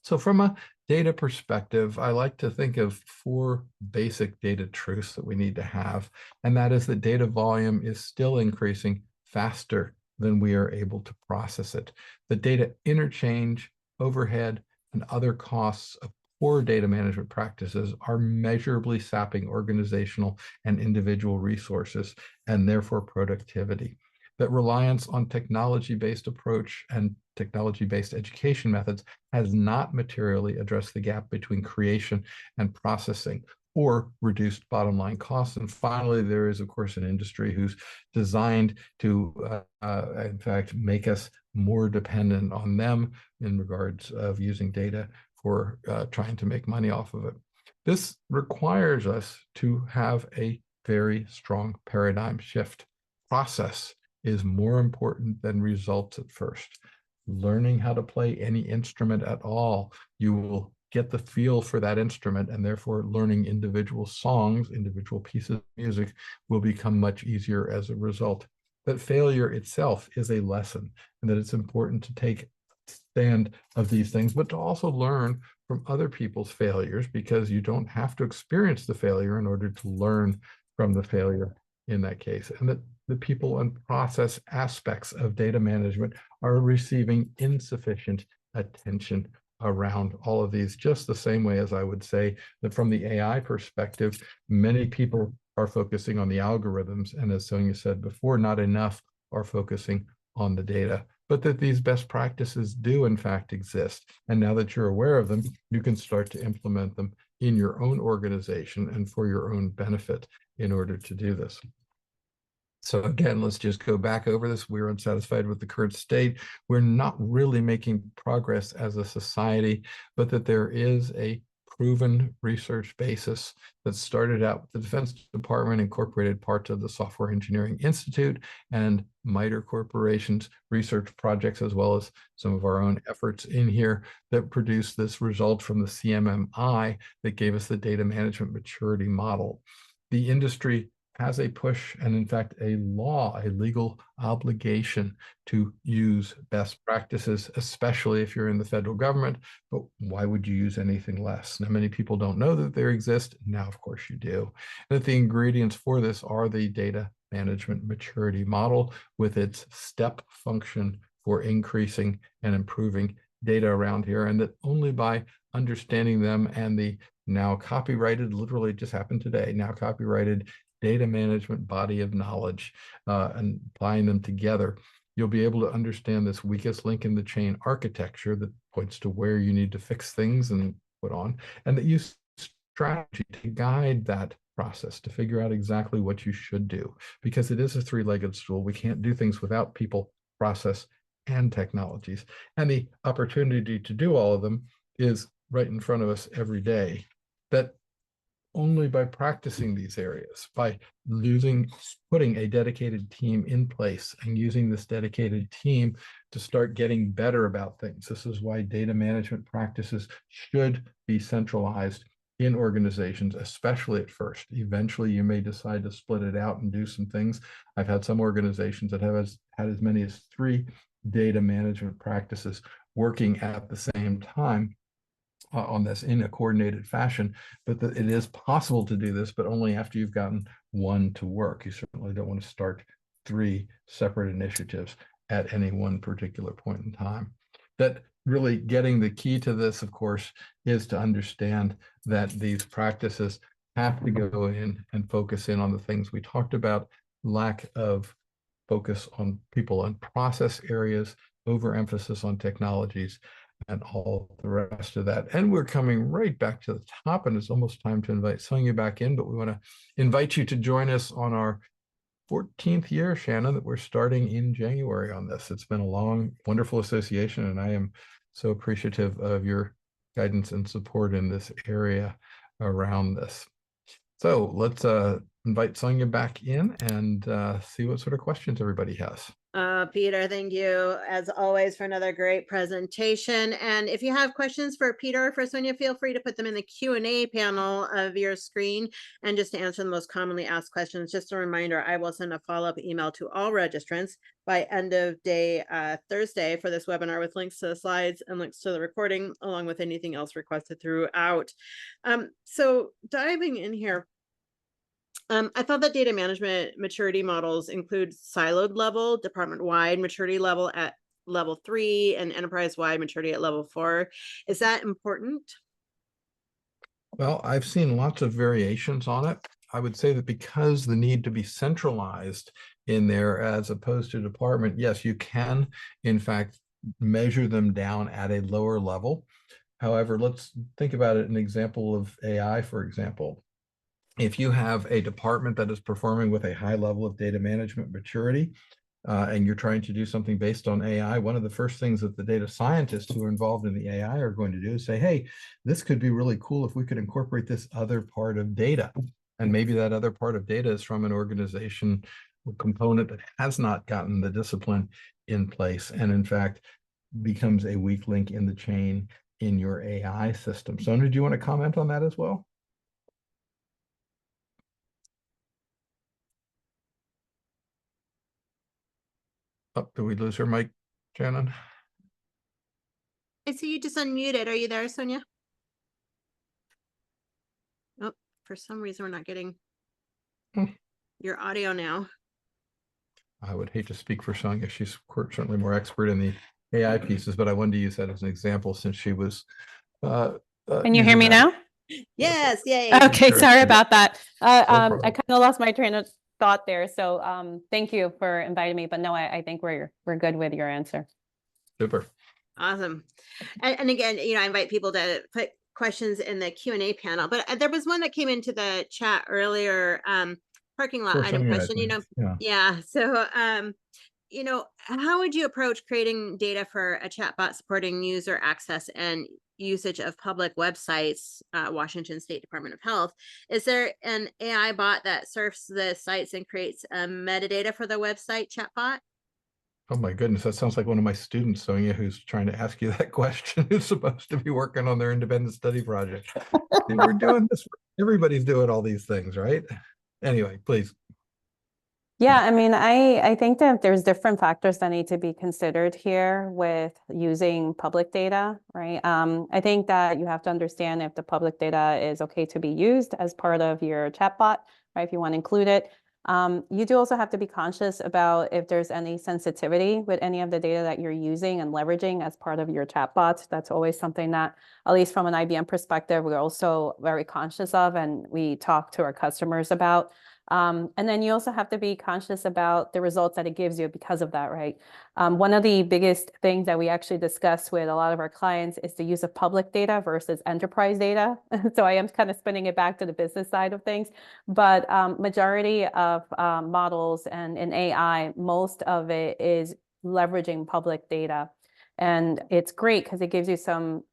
So from a data perspective, I like to think of 4 basic data truths that we need to have. And that is that data volume is still increasing faster than we are able to process it. The data interchange, overhead, and other costs of poor data management practices are measurably sapping organizational and individual resources and therefore productivity. That reliance on technology-based approach and technology-based education methods has not materially addressed the gap between creation and processing or reduced bottom line costs. And finally, there is, of course, an industry who's designed to, in fact, make us more dependent on them in regards of using data for trying to make money off of it. This requires us to have a very strong paradigm shift. Process is more important than results at first. Learning how to play any instrument at all, you will get the feel for that instrument, and therefore learning individual songs, individual pieces of music will become much easier as a result. That failure itself is a lesson, and that it's important to take stand of these things, but to also learn from other people's failures, because you don't have to experience the failure in order to learn from the failure in that case. And that the people and process aspects of data management are receiving insufficient attention around all of these, just the same way as I would say that from the AI perspective, many people are focusing on the algorithms. And as Sonia said before, not enough are focusing on the data, but that these best practices do in fact exist. And now that you're aware of them, you can start to implement them in your own organization and for your own benefit in order to do this. So again, let's just go back over this. We're unsatisfied with the current state. We're not really making progress as a society, but that there is a proven research basis that started out with the Defense Department, incorporated parts of the Software Engineering Institute and MITRE Corporation's research projects, as well as some of our own efforts in here that produced this result from the CMMI that gave us the data management maturity model. The industry has a push and in fact a law, a legal obligation to use best practices, especially if you're in the federal government. But why would you use anything less? Now, many people don't know that they exist. Now, of course you do. That the ingredients for this are the data management maturity model with its step function for increasing and improving data around here, and that only by understanding them and the now copyrighted, literally just happened today, now copyrighted data management body of knowledge and applying them together, you'll be able to understand this weakest link in the chain architecture that points to where you need to fix things and put on, and that use strategy to guide that process to figure out exactly what you should do, because it is a 3-legged stool. We can't do things without people, process, and technologies. And the opportunity to do all of them is right in front of us every day. That only by practicing these areas, by putting a dedicated team in place and using this dedicated team to start getting better about things. This is why data management practices should be centralized in organizations, especially at first. Eventually, you may decide to split it out and do some things. I've had some organizations that have had as many as 3 data management practices working at the same time on this in a coordinated fashion, but it is possible to do this, but only after you've gotten one to work. You certainly don't want to start 3 separate initiatives at any one particular point in time. That really getting the key to this, of course, is to understand that these practices have to go in and focus in on the things we talked about, lack of focus on people and process areas, overemphasis on technologies, and all the rest of that. And we're coming right back to the top, and it's almost time to invite Sonia back in, but we want to invite you to join us on our 14th year, Shannon, that we're starting in January on this. It's been a long, wonderful association, and I am so appreciative of your guidance and support in this area around this. So let's invite Sonia back in and see what sort of questions everybody has. Peter, thank you as always for another great presentation. And if you have questions for Peter or for Sonia, feel free to put them in the Q&A panel of your screen. And just to answer the most commonly asked questions, just a reminder, I will send a follow-up email to all registrants by end of day Thursday for this webinar with links to the slides and links to the recording, along with anything else requested throughout. So diving in here, I thought that data management maturity models include siloed level, department-wide maturity level at level 3 and enterprise-wide maturity at level 4. Is that important? Well, I've seen lots of variations on it. I would say that because the need to be centralized in there as opposed to department, yes, you can, in fact, measure them down at a lower level. However, let's think about it, an example of AI, for example. If you have a department that is performing with a high level of data management maturity, and you're trying to do something based on AI, one of the first things that the data scientists who are involved in the AI are going to do is say, hey, this could be really cool if we could incorporate this other part of data. And maybe that other part of data is from an organization component that has not gotten the discipline in place, and in fact, becomes a weak link in the chain in your AI system. Sonia, do you want to comment on that as well? Oh, did we lose her mic, Shannon? I see you just unmuted. Are you there, Sonia? Oh, for some reason we're not getting your audio now. I would hate to speak for Sonia. She's certainly more expert in the AI pieces, but I wanted to use that as an example since she was. Can you hear me now? Yes, yay. Okay, Sure. sorry about that. I problem. kind of lost my train of thought there. So thank you for inviting me. But no, I think we're good with your answer. Super. Awesome. And again, I invite people to put questions in the Q&A panel, but there was one that came into the chat earlier, parking lot item question, yeah. So, how would you approach creating data for a chatbot supporting user access and usage of public websites, Washington State Department of Health? Is there an AI bot that surfs the sites and creates metadata for the website chatbot? Oh my goodness, that sounds like one of my students, Sonia, who's trying to ask you that question, who's supposed to be working on their independent study project. We're doing this. Everybody's doing all these things, right? Anyway, please. Yeah, I mean, I think that there's different factors that need to be considered here with using public data, right? I think that you have to understand if the public data is okay to be used as part of your chatbot, right? If you want to include it. You do also have to be conscious about if there's any sensitivity with any of the data that you're using and leveraging as part of your chatbots. That's always something that, at least from an IBM perspective, we're also very conscious of, and we talk to our customers about. And then you also have to be conscious about the results that it gives you because of that, right? One of the biggest things that we actually discuss with a lot of our clients is the use of public data versus enterprise data. So I am kind of spinning it back to the business side of things, but majority of models and in AI, most of it is leveraging public data. And it's great because it gives you some,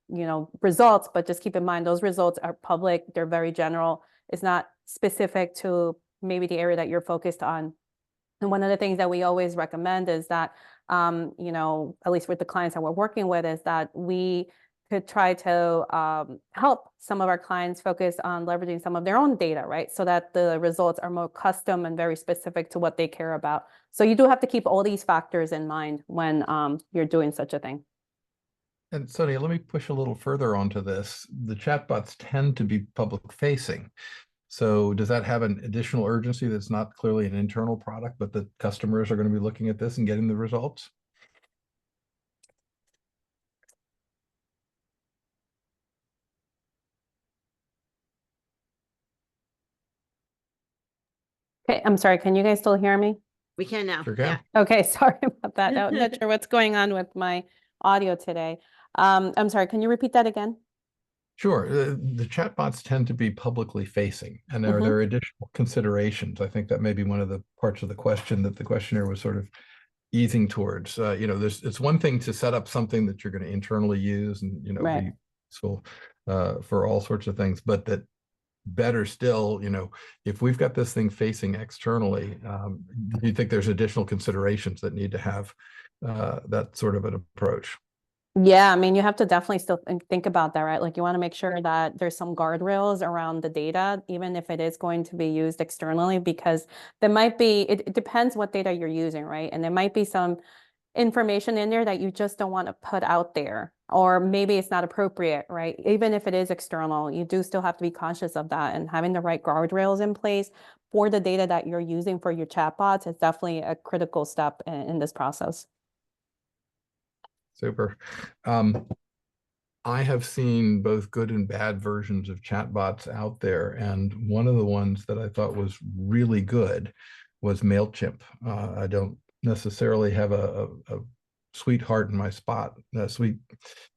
results, but just keep in mind, those results are public. They're very general. It's not specific to maybe the area that you're focused on. And one of the things that we always recommend is that, at least with the clients that we're working with, is that we could try to help some of our clients focus on leveraging some of their own data, right? So that the results are more custom and very specific to what they care about. So you do have to keep all these factors in mind when you're doing such a thing. And Sonia, let me push a little further onto this. The chatbots tend to be public facing. So does that have an additional urgency that's not clearly an internal product, but the customers are going to be looking at this and getting the results? Okay, I'm sorry, can you guys still hear me? We can now. Sure can. Yeah. Okay, sorry about that. I'm not sure what's going on with my audio today. I'm sorry, can you repeat that again? Sure. The chatbots tend to be publicly facing, and are there additional considerations? I think that may be one of the parts of the question that the questioner was sort of easing towards. It's one thing to set up something that you're going to internally use and Right. be useful for all sorts of things, but that better still, if we've got this thing facing externally, do you think there's additional considerations that need to have that sort of an approach? Yeah, I mean, you have to definitely still think about that, right? Like you want to make sure that there's some guardrails around the data, even if it is going to be used externally, because there might be, it depends what data you're using, right? And there might be some information in there that you just don't want to put out there, or maybe it's not appropriate, right? Even if it is external, you do still have to be conscious of that, and having the right guardrails in place for the data that you're using for your chatbots is definitely a critical step in this process. Super. I have seen both good and bad versions of chatbots out there, and one of the ones that I thought was really good was MailChimp. I don't necessarily have a sweetheart in my sweet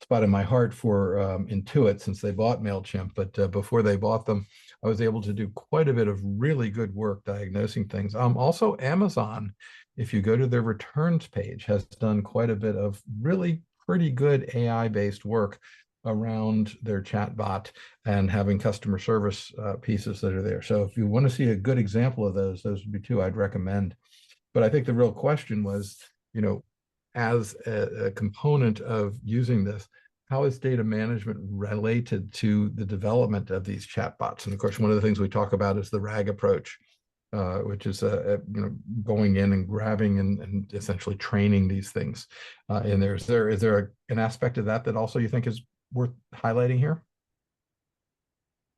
spot in my heart for Intuit since they bought MailChimp, but before they bought them, I was able to do quite a bit of really good work diagnosing things. Also, Amazon, if you go to their returns page, has done quite a bit of really pretty good AI-based work around their chatbot and having customer service pieces that are there. So if you want to see a good example of those would be two I'd recommend. But I think the real question was, as a component of using this, how is data management related to the development of these chatbots? And of course, one of the things we talk about is the RAG approach, which is going in and grabbing and essentially training these things in there. Is there an aspect of that also you think is worth highlighting here?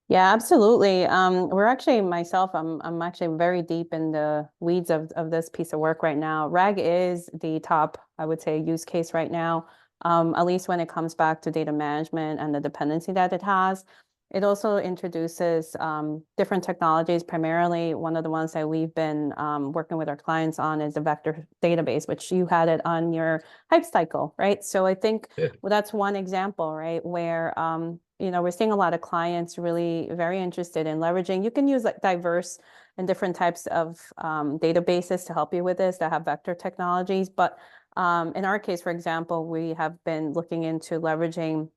Yeah, absolutely. We're actually I'm actually very deep in the weeds of this piece of work right now. RAG is the top, I would say, use case right now, at least when it comes back to data management and the dependency that it has. It also introduces different technologies. Primarily, one of the ones that we've been working with our clients on is the vector database, which you had it on your hype cycle, right? So I think that's one example, right, where we're seeing a lot of clients really very interested in leveraging. You can use like diverse and different types of databases to help you with this that have vector technologies. But in our case, for example, we have been looking into leveraging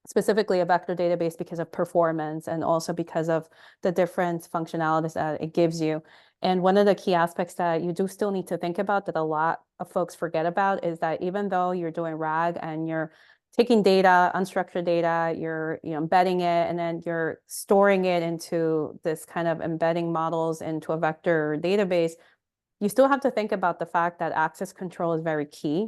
specifically a vector database because of performance and also because of the different functionalities that it gives you. And one of the key aspects that you do still need to think about that a lot of folks forget about is that even though you're doing RAG and you're taking data, unstructured data, you're embedding it, and then you're storing it into this kind of embedding models into a vector database, you still have to think about the fact that access control is very key.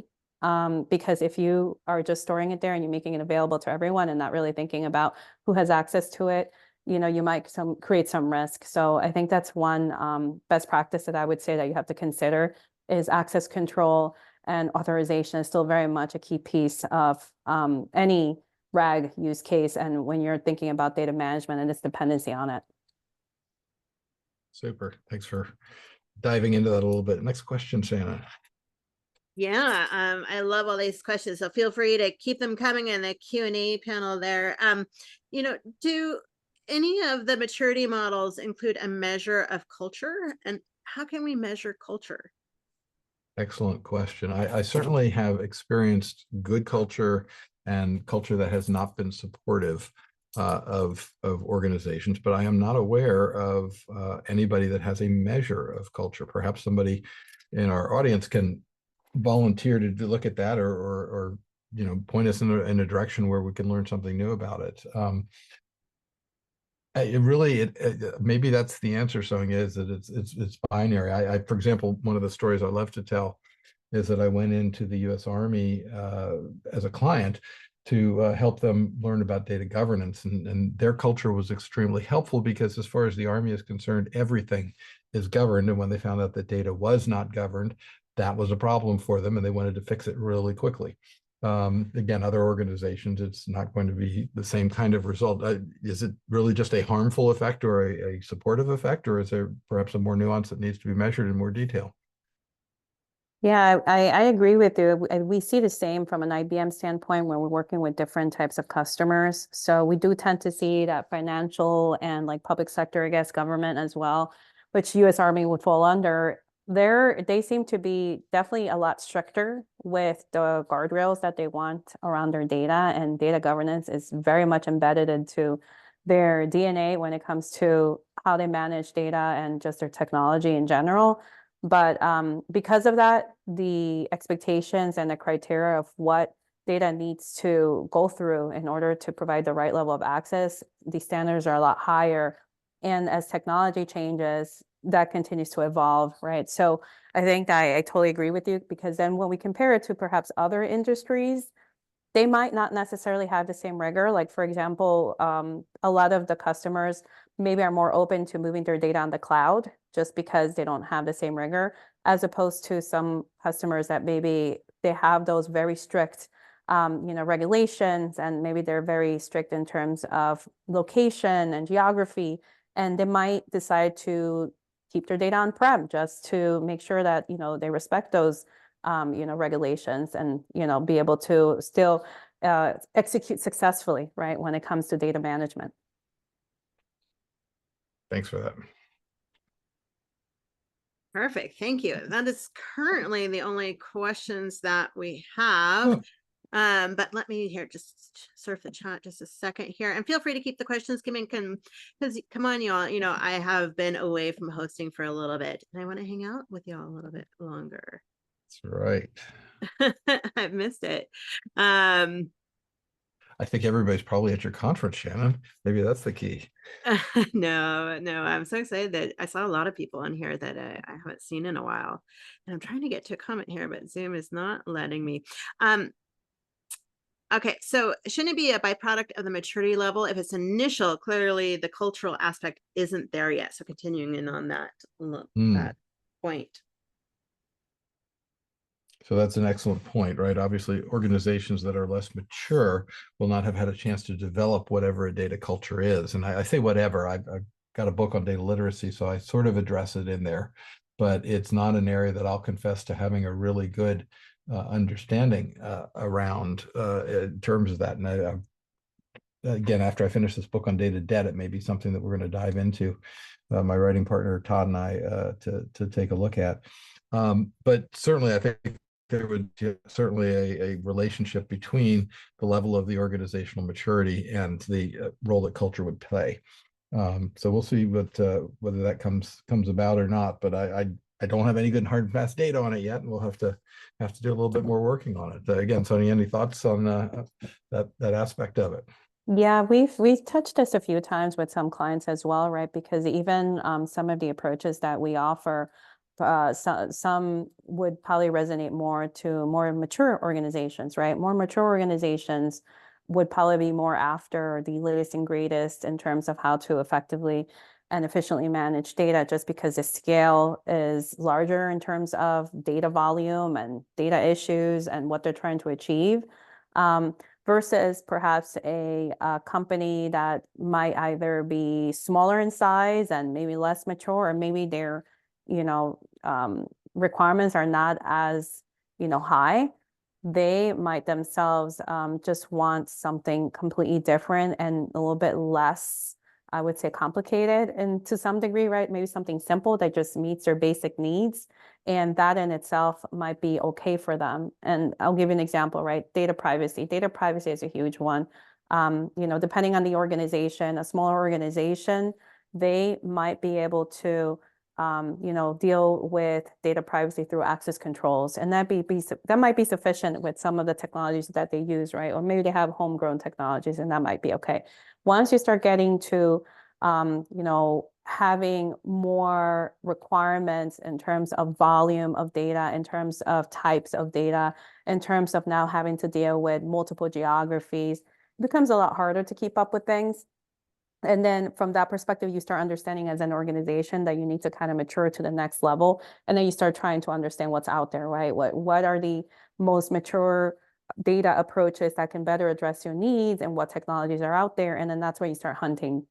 Because if you are just storing it there and you're making it available to everyone and not really thinking about who has access to it, you might create some risk. So I think that's one best practice that I would say that you have to consider is access control, and authorization is still very much a key piece of any RAG use case, and when you're thinking about data management and its dependency on it. Super. Thanks for diving into that a little bit. Next question, Shannon. Yeah, I love all these questions, so feel free to keep them coming in the Q&A panel there. Do any of the maturity models include a measure of culture, and how can we measure culture? Excellent question. I certainly have experienced good culture and culture that has not been supportive of organizations, but I am not aware of anybody that has a measure of culture. Perhaps somebody in our audience can volunteer to look at that or point us in a direction where we can learn something new about it. Maybe that's the answer, Sonia, is that it's binary. I, for example, one of the stories I love to tell is that I went into the U.S. Army as a client to help them learn about data governance, and their culture was extremely helpful because as far as the Army is concerned, everything is governed, and when they found out that data was not governed, that was a problem for them, and they wanted to fix it really quickly. Again, other organizations, it's not going to be the same kind of result. Is it really just a harmful effect or a supportive effect, or is there perhaps a more nuance that needs to be measured in more detail? Yeah, I agree with you. We see the same from an IBM standpoint when we're working with different types of customers. So we do tend to see that financial and like public sector, I guess, government as well, which US Army would fall under. They seem to be definitely a lot stricter with the guardrails that they want around their data, and data governance is very much embedded into their DNA when it comes to how they manage data and just their technology in general. But because of that, the expectations and the criteria of what data needs to go through in order to provide the right level of access, the standards are a lot higher. And as technology changes, that continues to evolve, right? So I think I totally agree with you, because then when we compare it to perhaps other industries, they might not necessarily have the same rigor. Like, for example, a lot of the customers maybe are more open to moving their data on the cloud just because they don't have the same rigor, as opposed to some customers that maybe they have those very strict regulations, and maybe they're very strict in terms of location and geography, and they might decide to keep their data on-prem just to make sure that, they respect those regulations, and, be able to still execute successfully, right, when it comes to data management. Thanks for that. Perfect. Thank you. That is currently the only questions that we have. But let me here just surf the chat just a second here, and feel free to keep the questions coming, because come on, y'all. I have been away from hosting for a little bit, and I want to hang out with y'all a little bit longer. That's right. I've missed it. I think everybody's probably at your conference, Shannon. Maybe that's the key. No, I'm so excited that I saw a lot of people on here that I haven't seen in a while, and I'm trying to get to a comment here, but Zoom is not letting me. Okay, so shouldn't it be a byproduct of the maturity level? If it's initial, clearly the cultural aspect isn't there yet. So continuing in on that point. So that's an excellent point, right? Obviously, organizations that are less mature will not have had a chance to develop whatever a data culture is. And I say whatever, I've got a book on data literacy, so I sort of address it in there, but it's not an area that I'll confess to having a really good understanding around in terms of that. And again, after I finish this book on data debt, it may be something that we're going to dive into, my writing partner Todd and I, to take a look at. But certainly, I think there would certainly a relationship between the level of the organizational maturity and the role that culture would play. So we'll see whether that comes about or not. But I don't have any good hard and fast data on it yet, and we'll have to do a little bit more working on it. Again, Sonia, any thoughts on that aspect of it? Yeah, we've touched this a few times with some clients as well, right? Because even some of the approaches that we offer, some would probably resonate more to more mature organizations, right? More mature organizations would probably be more after the latest and greatest in terms of how to effectively and efficiently manage data, just because the scale is larger in terms of data volume and data issues and what they're trying to achieve. Versus perhaps a company that might either be smaller in size and maybe less mature, or maybe their requirements are not as high. They might themselves just want something completely different and a little bit less, I would say, complicated, and to some degree, right? Maybe something simple that just meets their basic needs. And that in itself might be okay for them. And I'll give you an example, right? Data privacy. Data privacy is a huge one. Depending on the organization, a smaller organization, they might be able to deal with data privacy through access controls. And that might be sufficient with some of the technologies that they use, right? Or maybe they have homegrown technologies, and that might be okay. Once you start getting to, having more requirements in terms of volume of data, in terms of types of data, in terms of now having to deal with multiple geographies, it becomes a lot harder to keep up with things. And then from that perspective, you start understanding as an organization that you need to kind of mature to the next level. And then you start trying to understand what's out there, right? What are the most mature data approaches that can better address your needs and what technologies are out there. And then that's where you start hunting,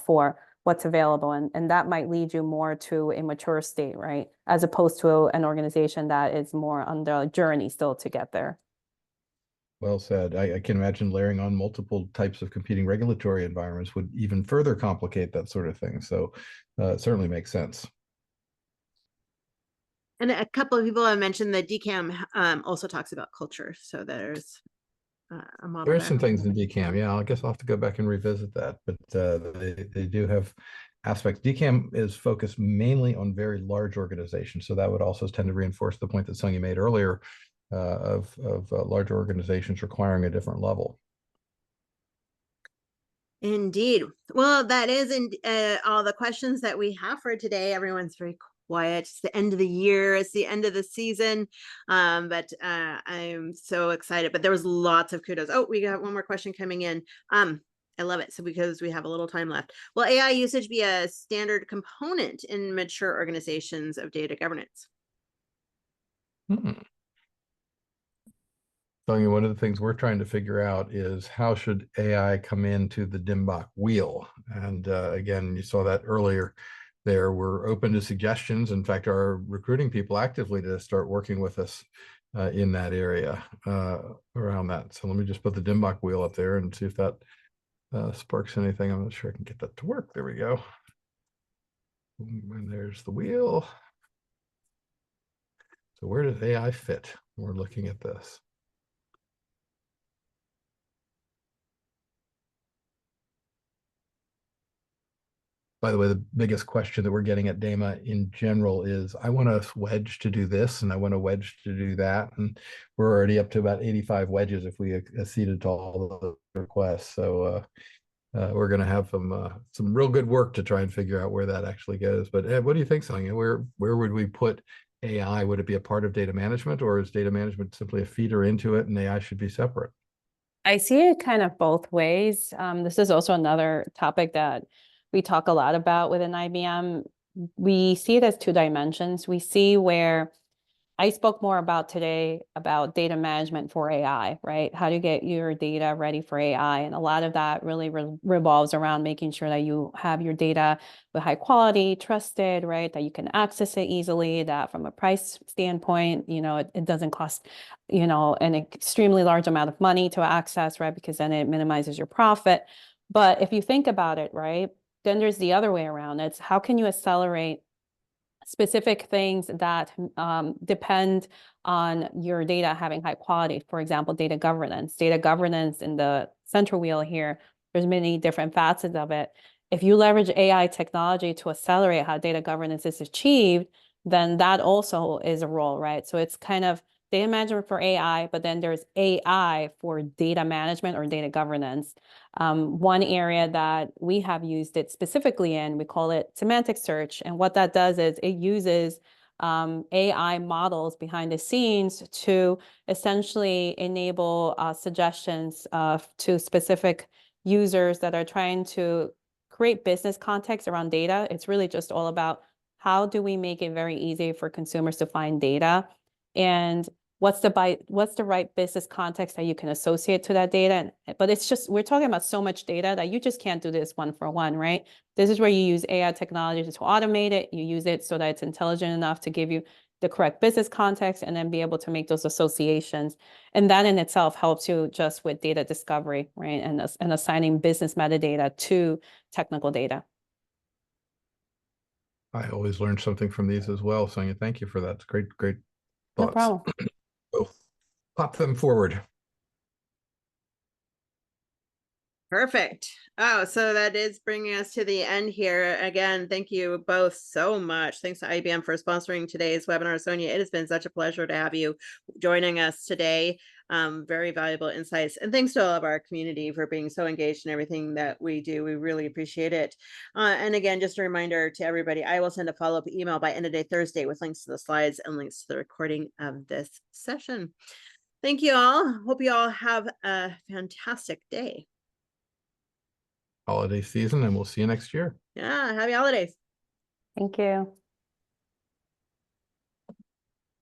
for what's available. And that might lead you more to a mature state, right? As opposed to an organization that is more on the journey still to get there. Well said. I can imagine layering on multiple types of competing regulatory environments would even further complicate that sort of thing. So it certainly makes sense. And a couple of people have mentioned that DCAM also talks about culture. So there's a model There's there. some things in DCAM. Yeah, I guess I'll have to go back and revisit that. But they do have aspects. DCAM is focused mainly on very large organizations. So that would also tend to reinforce the point that Sung made earlier of larger organizations requiring a different level. Indeed. Well, that is all the questions that we have for today. Everyone's very quiet. It's the end of the year. It's the end of the season. But I'm so excited. But there was lots of kudos. Oh, we got one more question coming in. I love it. So because we have a little time left. Will AI usage be a standard component in mature organizations of data governance? So one of the things we're trying to figure out is how should AI come into the DMBoK wheel? And again, you saw that earlier there. We're open to suggestions. In fact, are recruiting people actively to start working with us in that area around that. So let me just put the DMBoK wheel up there and see if that sparks anything. I'm not sure I can get that to work. There we go. And there's the wheel. So where does AI fit? We're looking at this. By the way, the biggest question that we're getting at DAMA in general is, I want a wedge to do this, and I want a wedge to do that. And we're already up to about 85 wedges if we acceded to all the requests. So we're going to have some real good work to try and figure out where that actually goes. But Ed, what do you think, Sonia? Where would we put AI? Would it be a part of data management, or is data management simply a feeder into it and AI should be separate? I see it kind of both ways. This is also another topic that we talk a lot about within IBM. We see it as two dimensions. We see where I spoke more about today about data management for AI, right? How to get your data ready for AI. And a lot of that really revolves around making sure that you have your data with high quality, trusted, right? That you can access it easily, that from a price standpoint, it doesn't cost, an extremely large amount of money to access, right? Because then it minimizes your profit. But if you think about it, right, then there's the other way around. It's how can you accelerate specific things that depend on your data having high quality. For example, data governance. Data governance in the central wheel here, there's many different facets of it. If you leverage AI technology to accelerate how data governance is achieved, then that also is a role, right? So it's kind of data management for AI, but then there's AI for data management or data governance. One area that we have used it specifically in, we call it semantic search. And what that does is it uses AI models behind the scenes to essentially enable suggestions to specific users that are trying to create business context around data. It's really just all about how do we make it very easy for consumers to find data, and what's the right business context that you can associate to that data. But it's just, we're talking about so much data that you just can't do this one for one, right? This is where you use AI technology to automate it. You use it so that it's intelligent enough to give you the correct business context and then be able to make those associations. And that in itself helps you just with data discovery, right? And assigning business metadata to technical data. I always learn something from these as well, Sonia. Thank you for that. It's great thoughts. No problem. So pop them forward. Perfect. Oh, so that is bringing us to the end here. Again, thank you both so much. Thanks to IBM for sponsoring today's webinar. Sonia, it has been such a pleasure to have you joining us today. Very valuable insights. And thanks to all of our community for being so engaged in everything that we do. We really appreciate it. And again, just a reminder to everybody, I will send a follow-up email by end of day Thursday with links to the slides and links to the recording of this session. Thank you all. Hope you all have a fantastic day. Holiday season, and we'll see you next year. Yeah, happy holidays. Thank you.